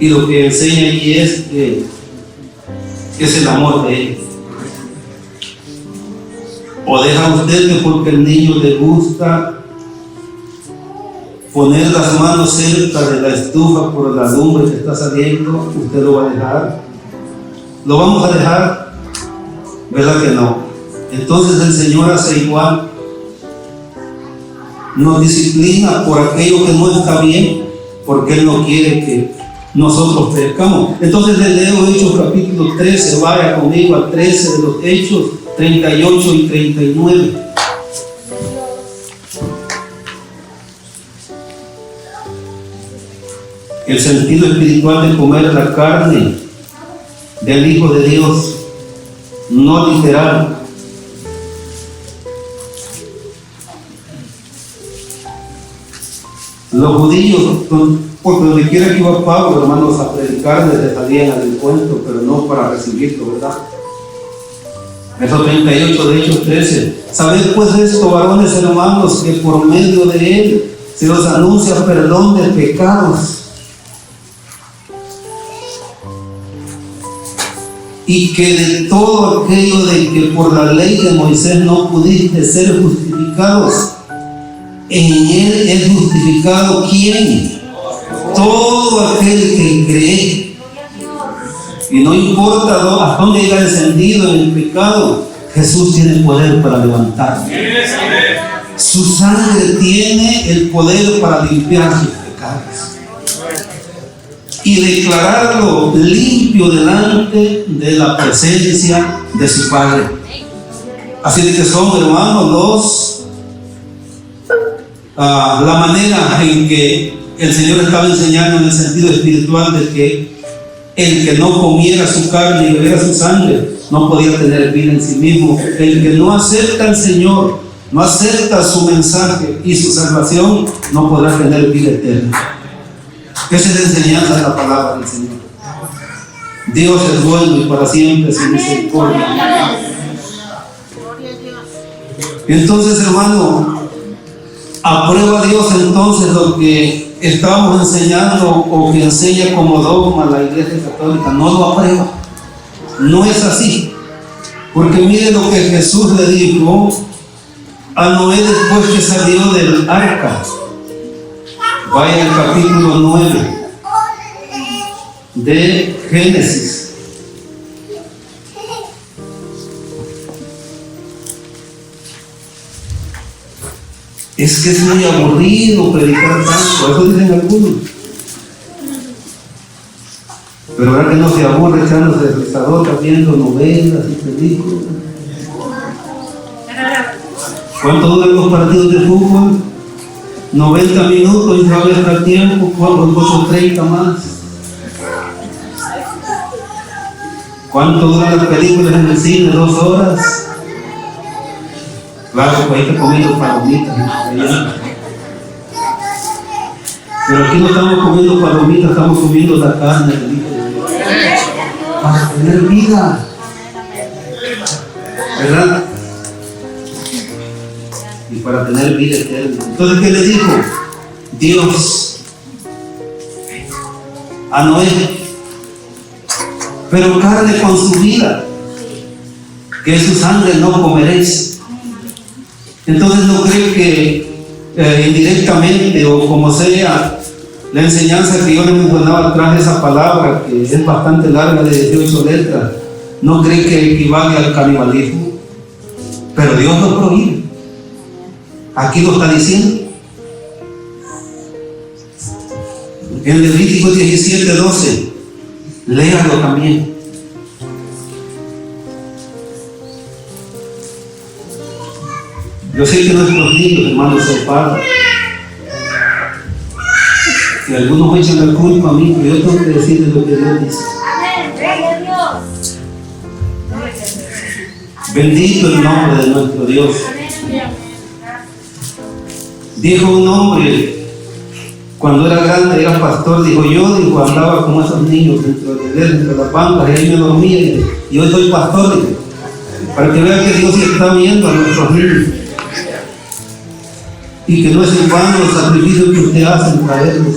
Y lo que enseña allí es que es el amor de él. O deja usted que porque el niño le gusta poner las manos cerca de la estufa por la lumbre que está saliendo, usted lo va a dejar. ¿Lo vamos a dejar? ¿Verdad que no? Entonces el Señor hace igual. Nos disciplina por aquello que no está bien, porque Él no quiere nosotros perezcamos. Entonces le leo Hechos capítulo 13, vaya conmigo al 13 de los Hechos, 38 y 39. El sentido espiritual de comer la carne del Hijo de Dios, no literal. Los judíos, porque donde quiera que iba Pablo, hermanos, a predicar, les salían al encuentro, pero no para recibirlo, ¿verdad? Verso 38 de Hechos 13. Sabed pues esto, varones hermanos, que por medio de él se os anuncia perdón de pecados, y que de todo aquello de que por la ley de Moisés no pudiste ser justificados, en él es justificado ¿quién? Todo aquel que cree. Y no importa hasta dónde haya descendido en el pecado, Jesús tiene poder para levantarlo. Su sangre tiene el poder para limpiar sus pecados y declararlo limpio delante de la presencia de su Padre. Así de que son, hermanos, la manera en que el Señor estaba enseñando en el sentido espiritual de que el que no comiera su carne y bebiera su sangre no podía tener vida en sí mismo. El que no acepta al Señor, no acepta su mensaje y su salvación, no podrá tener vida eterna. Esa es la enseñanza de la palabra del Señor. Dios es bueno y para siempre su misericordia. Entonces, hermano, aprueba Dios entonces lo que estamos enseñando o que enseña como dogma la Iglesia Católica. No lo aprueba. No es así. Porque mire lo que Jesús le dijo a Noé después que salió del arca. Vaya al capítulo 9 de Génesis. Es que es muy aburrido predicar tanto, eso dicen algunos. Pero ahora que no se aburre echándose de risadota viendo novelas y películas. ¿Cuánto duran los partidos de fútbol? 90 minutos y va a haber al tiempo, 8:30 más. ¿Cuánto duran las películas en el cine? 2 horas. Claro, pues ahí está comiendo palomitas. Pero aquí no estamos comiendo palomitas, estamos comiendo la carne del Hijo de Dios. Para tener vida. ¿Verdad? Y para tener vida eterna. Entonces, ¿qué le dijo Dios a Noé? Pero carne con su vida, que es su sangre no comeréis. Entonces, ¿no cree que indirectamente o como sea la enseñanza que yo le mencionaba atrás de esa palabra, que es bastante larga, de 18 letras, no cree que equivale al canibalismo? Pero Dios lo prohíbe. Aquí lo está diciendo. En Levítico 17:12, léalo también. Yo sé que nuestros niños, hermanos, se paran. Y algunos me echan la culpa a mí, pero yo tengo que decirles lo que Dios dice. Bendito el nombre de nuestro Dios. Dijo un hombre, cuando era grande, era pastor, dijo andaba como esos niños dentro de las bancas, y ahí me dormía, y hoy soy pastor, para que vean que Dios está viendo a nuestros niños. Y que no es en vano los sacrificios que usted hace en traerlos.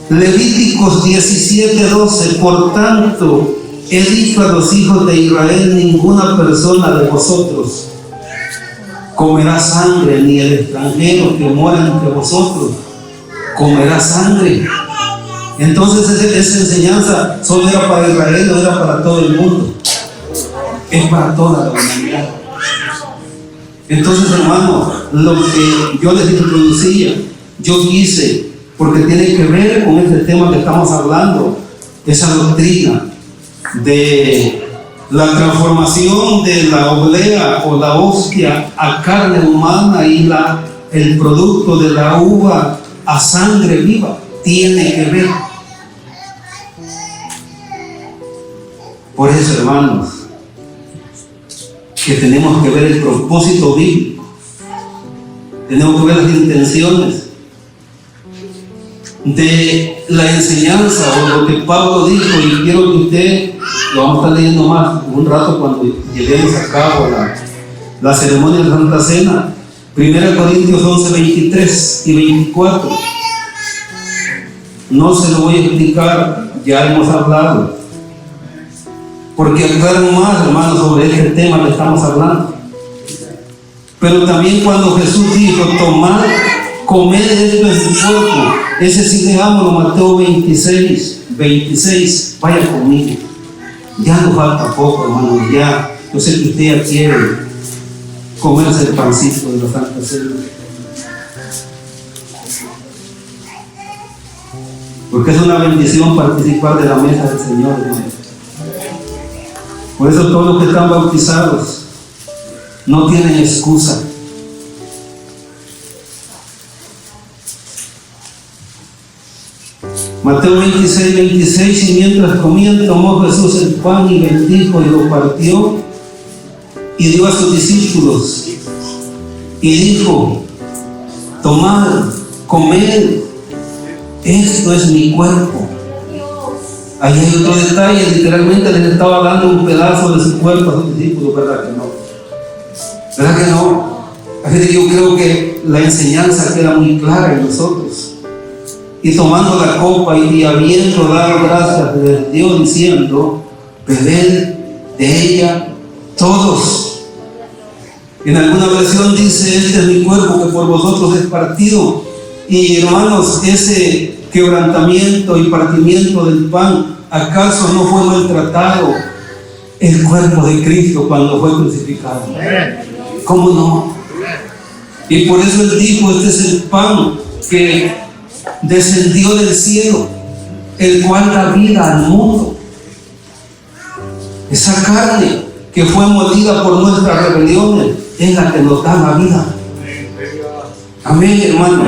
Levíticos 17:12, por tanto, he dicho a los hijos de Israel, ninguna persona de vosotros comerá sangre, ni el extranjero que mora entre vosotros comerá sangre. Entonces esa enseñanza solo era para Israel, no era para todo el mundo. Es para toda la humanidad. Entonces, hermano, lo que yo les introducía, yo quise, porque tiene que ver con este tema que estamos hablando, esa doctrina de la transformación de la oblea o la hostia a carne humana y el producto de la uva a sangre viva, tiene que ver. Por eso, hermanos, que tenemos que ver el propósito bíblico, tenemos que ver las intenciones de la enseñanza o lo que Pablo dijo, y quiero que usted lo vamos a estar leyendo más un rato cuando llevemos a cabo la ceremonia de la Santa Cena. 1 Corintios 11, 23 y 24. No se lo voy a explicar, ya hemos hablado, porque aclaro más, hermanos, sobre este tema que estamos hablando. Pero también cuando Jesús dijo, tomad, comed esto en su cuerpo, ese sí leámoslo, Mateo 26, 26, vaya conmigo. Ya nos falta poco, hermanos, ya. Yo sé que usted ya quiere comerse el pancito de la Santa Cena, porque es una bendición participar de la mesa del Señor, hermanos. Por eso todos los que están bautizados no tienen excusa. Mateo 26, 26, y mientras comían tomó Jesús el pan y bendijo y lo partió y dio a sus discípulos y dijo, tomad, comed, esto es mi cuerpo. Ahí hay otro detalle, literalmente les estaba dando un pedazo de su cuerpo a sus discípulos, ¿verdad que no? ¿Verdad que no? Así que yo creo que la enseñanza queda muy clara en nosotros. Y tomando la copa y habiendo dado gracias, les dio diciendo, bebed de ella todos. En alguna versión dice, este es mi cuerpo que por vosotros es partido. Y hermanos, ese quebrantamiento y partimiento del pan, ¿acaso no fue maltratado el cuerpo de Cristo cuando fue crucificado? ¿Cómo no? Y por eso él dijo, este es el pan que descendió del cielo, el cual da vida al mundo. Esa carne que fue molida por nuestras rebeliones es la que nos da la vida. Amén, hermano.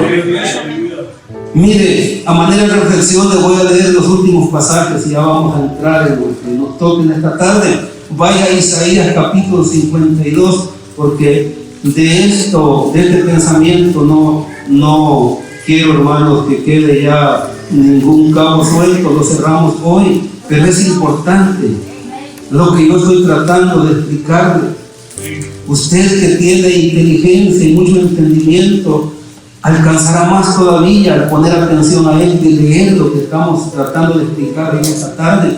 Mire, a manera de reflexión le voy a leer los últimos pasajes y ya vamos a entrar en lo que nos toque en esta tarde. Vaya a Isaías capítulo 52, porque de este pensamiento no quiero, hermanos, que quede ya ningún cabo suelto, lo cerramos hoy, pero es importante lo que yo estoy tratando de explicarle. Usted que tiene inteligencia y mucho entendimiento, alcanzará más todavía al poner atención a él y leer lo que estamos tratando de explicar en esta tarde.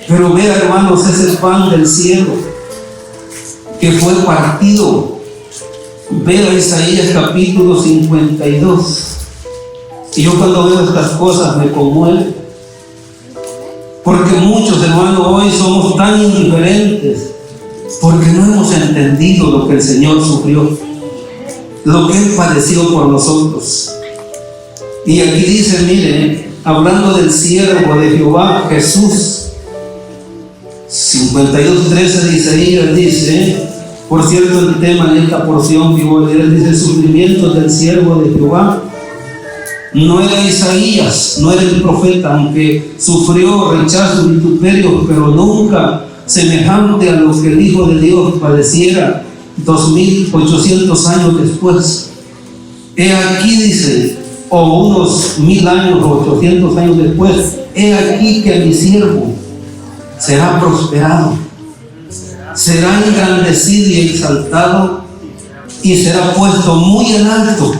Pero vea, hermanos, es el pan del cielo que fue partido. Vea Isaías capítulo 52. Y yo cuando veo estas cosas me conmuevo, porque muchos, hermanos, hoy somos tan indiferentes porque no hemos entendido lo que el Señor sufrió, lo que Él padeció por nosotros. Y aquí dice, mire, hablando del siervo de Jehová, Jesús, 52:13 de Isaías dice, por cierto, el tema en esta porción que voy a leer dice, sufrimientos del siervo de Jehová. No era Isaías, no era el profeta, aunque sufrió rechazo y vituperio, pero nunca semejante a lo que el Hijo de Dios padeciera 2800 años después. He aquí, dice, o unos 1000 años o 800 años después, he aquí que mi siervo será prosperado, será engrandecido y exaltado, y será puesto muy en alto.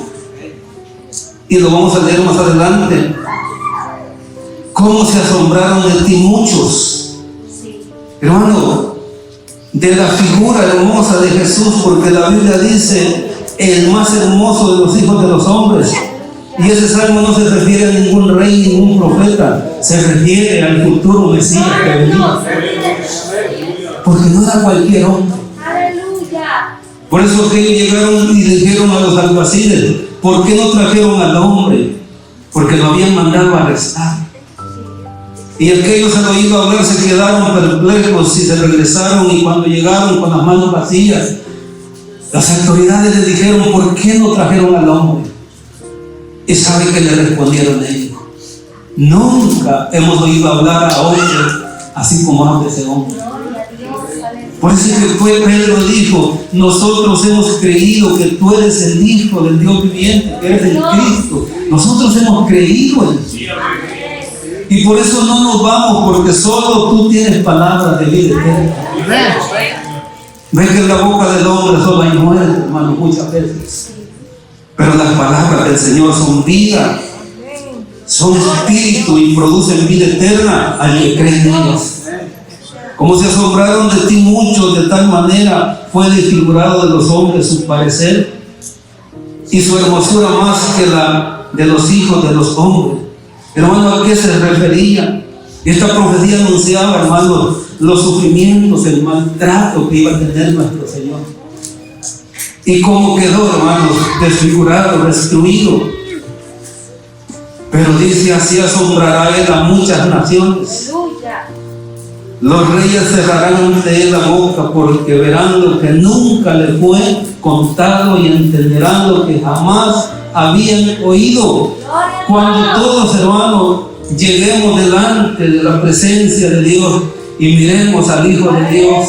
Y lo vamos a leer más adelante. ¿Cómo se asombraron de ti muchos? Hermano, de la figura hermosa de Jesús, porque la Biblia dice, el más hermoso de los hijos de los hombres. Y ese salmo no se refiere a ningún rey, ningún profeta, se refiere al futuro Mesías que venía. Porque no era cualquier hombre. Por eso que ellos llegaron y dijeron a los alguaciles: ¿por qué no trajeron al hombre? Porque lo habían mandado a arrestar. Y aquellos al oído hablar se quedaron perplejos y se regresaron, y cuando llegaron con las manos vacías, las autoridades les dijeron: ¿por qué no trajeron al hombre? Y ¿sabe qué le respondieron ellos? Nunca hemos oído hablar a hombre así como habla ese hombre. Por eso es que Pedro dijo: nosotros hemos creído que tú eres el Hijo del Dios viviente, que eres el Cristo. Nosotros hemos creído en ti. Y por eso no nos vamos, porque solo tú tienes palabras de vida eterna. Ves que en la boca del hombre solo hay muerte, hermano, muchas veces. Pero las palabras del Señor son vida, son espíritu y producen vida eterna al que cree en ellos. Como se asombraron de ti muchos, de tal manera fue desfigurado de los hombres su parecer, y su hermosura más que la de los hijos de los hombres. Hermano, ¿a qué se refería? Esta profecía anunciaba, hermano, los sufrimientos, el maltrato que iba a tener nuestro Señor. Y cómo quedó, hermanos, desfigurado, destruido. Pero dice: así asombrará él a muchas naciones. Los reyes cerrarán ante él la boca, porque verán lo que nunca le fue contado y entenderán lo que jamás habían oído. Cuando todos, hermanos, lleguemos delante de la presencia de Dios y miremos al Hijo de Dios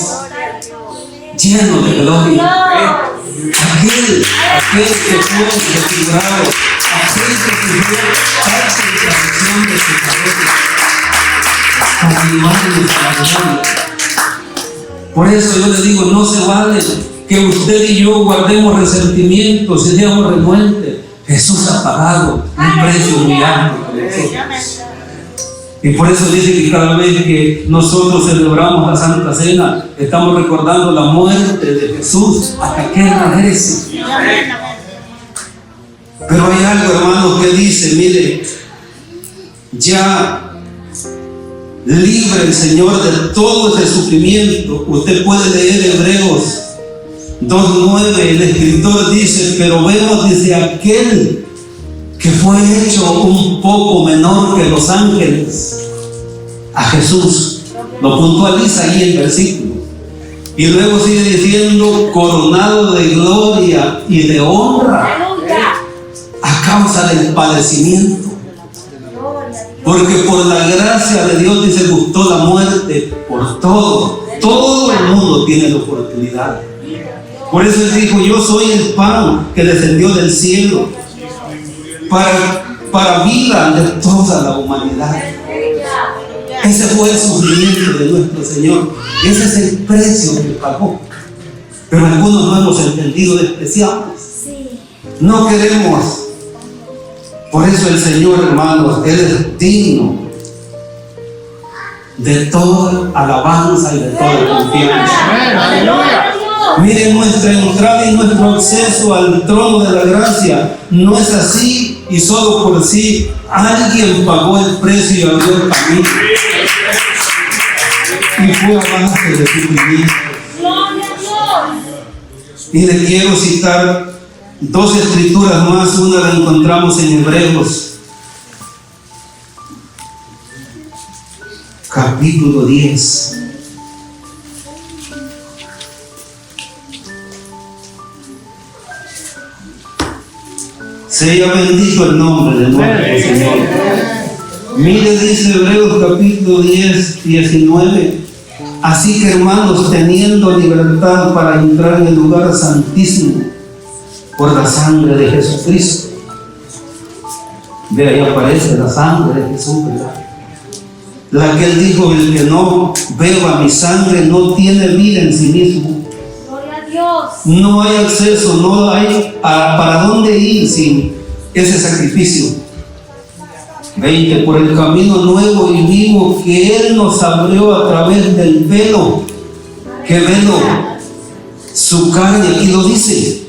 lleno de gloria, aquel que fue desfigurado, aquel que sufrió parte de traición de su cabeza, para llevarnos a la gloria. Por eso yo le digo: no se vale que usted y yo guardemos resentimientos y seamos renuentes. Jesús ha pagado un precio muy alto por nosotros. Y por eso dice que cada vez que nosotros celebramos la Santa Cena, estamos recordando la muerte de Jesús hasta que Él regrese. Pero hay algo, hermanos, que dice: mire, ya libre el Señor de todo ese sufrimiento. Usted puede leer Hebreos 2:9, el escritor dice: pero vemos desde aquel que fue hecho un poco menor que los ángeles, a Jesús. Lo puntualiza ahí el versículo. Y luego sigue diciendo: coronado de gloria y de honra a causa del padecimiento. Porque por la gracia de Dios, dice, gustó la muerte por todo. Todo el mundo tiene la oportunidad. Por eso Él dijo: yo soy el pan que descendió del cielo para vida de toda la humanidad. Ese fue el sufrimiento de nuestro Señor. Ese es el precio que pagó. Pero algunos no hemos entendido, despreciamos. No queremos. Por eso el Señor, hermanos, Él es digno de toda alabanza y de toda confianza. Aleluya. Miren, nuestra entrada y nuestro acceso al trono de la gracia no es así y solo por sí. Alguien pagó el precio y abrió el camino. Y fue a base de sufrimiento. Y le quiero citar dos escrituras más. Una la encontramos en Hebreos, capítulo 10. Sea bendito el nombre de nuestro Señor. Mire, dice Hebreos capítulo 10, 19. Así que, hermanos, teniendo libertad para entrar en el lugar santísimo por la sangre de Jesucristo. Ve, ahí aparece la sangre de Jesús, ¿verdad? La que Él dijo: el que no beba mi sangre no tiene vida en sí mismo. No hay acceso, no hay para dónde ir sin ese sacrificio. 20. Por el camino nuevo y vivo que Él nos abrió a través del velo. ¿Qué velo? Su carne, aquí lo dice.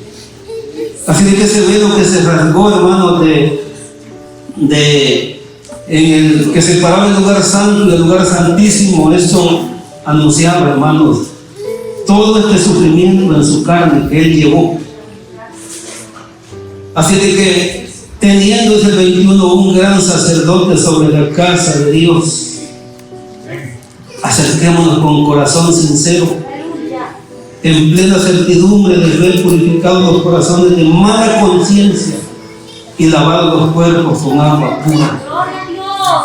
Así de que ese velo que se rasgó, hermanos, en el que separaba el lugar santo del lugar santísimo, eso anunciaba, hermanos, todo este sufrimiento en su carne que Él llevó. Así de que, teniendo ese 21 un gran sacerdote sobre la casa de Dios, acerquémonos con corazón sincero, en plena certidumbre de ver purificados los corazones de mala conciencia y lavados los cuerpos con agua pura.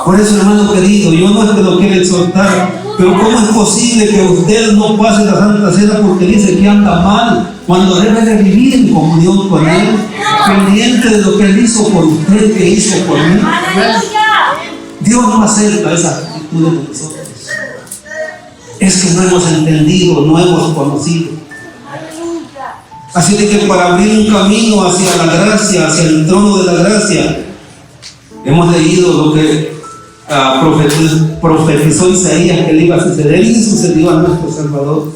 Por eso, hermano querido, yo no es que lo quiera exhortar, pero ¿cómo es posible que usted no pase la Santa Cena porque dice que anda mal, cuando debe de vivir en comunión con Él, pendiente de lo que Él hizo por usted, que hizo por mí? Dios no acepta esas actitudes de nosotros. Es que no hemos entendido, no hemos conocido. Así de que para abrir un camino hacia la gracia, hacia el trono de la gracia, hemos leído lo que profetizó Isaías que le iba a suceder y sucedió a nuestro Salvador.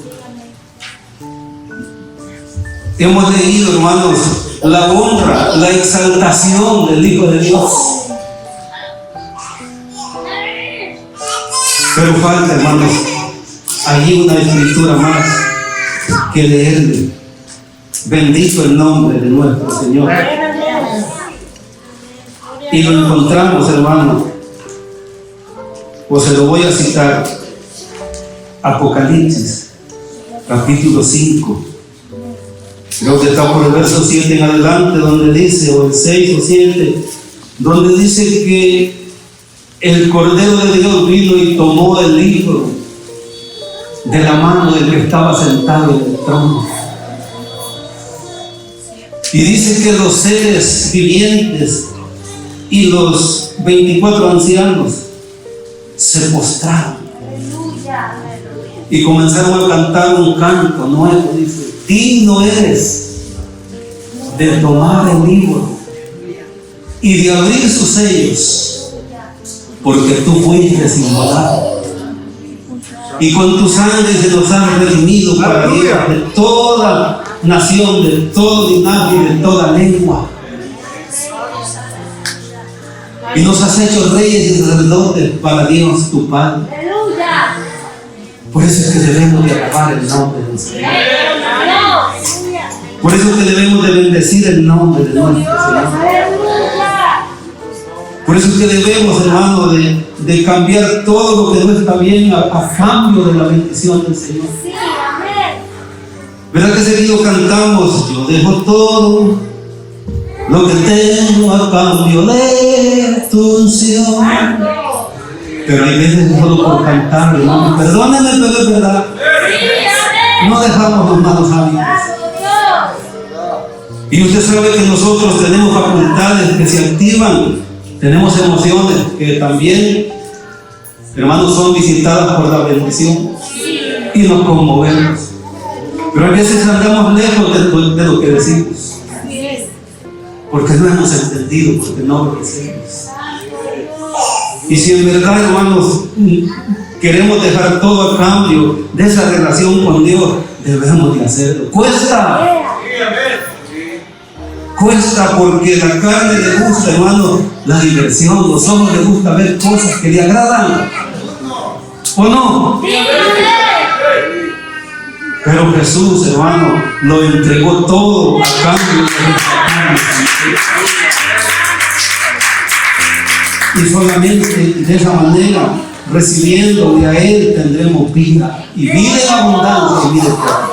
Hemos leído, hermanos, la honra, la exaltación del Hijo de Dios. Pero falta, hermanos, allí una escritura más que leerle. Bendito el nombre de nuestro Señor. Y lo encontramos, hermano, pues se lo voy a citar. Apocalipsis, capítulo 5. Creo que está por el verso 7 en adelante, donde dice, o el 6 o 7, donde dice que el Cordero de Dios vino y tomó el libro de la mano del que estaba sentado en el trono. Y dice que los seres vivientes y los 24 ancianos se postraron y comenzaron a cantar un canto nuevo. Dice: digno eres de tomar el libro y de abrir sus sellos, porque tú fuiste inmolado y con tu sangre se nos has redimido para Dios de toda nación, de todo linaje y de toda lengua, y nos has hecho reyes y sacerdotes para Dios tu Padre. Por eso es que debemos de alabar el nombre del Señor. Por eso es que debemos de bendecir el nombre de nuestro Señor. Por eso es que debemos, hermano, de cambiar todo lo que no está bien a cambio de la bendición del Señor. ¿Verdad que seguido cantamos? Yo dejo todo lo que tengo a cambio de tu unción. Pero hay veces solo por cantar, hermano. Perdónenme, pero es verdad. No dejamos los malos hábitos. Y usted sabe que nosotros tenemos facultades que se activan, tenemos emociones que también, hermanos, son visitadas por la bendición y nos conmovemos. Pero a veces andamos lejos de lo que decimos, porque no hemos entendido, porque no obedecemos. Y si en verdad, hermanos, queremos dejar todo a cambio de esa relación con Dios, debemos de hacerlo. Cuesta. Cuesta, porque la carne le gusta, hermano, la diversión. Los ojos le gusta ver cosas que le agradan. ¿O no? Pero Jesús, hermano, lo entregó todo a cambio de nuestra carne. Y solamente de esa manera, recibiéndole a Él, tendremos vida. Y vida en abundancia y vida eterna.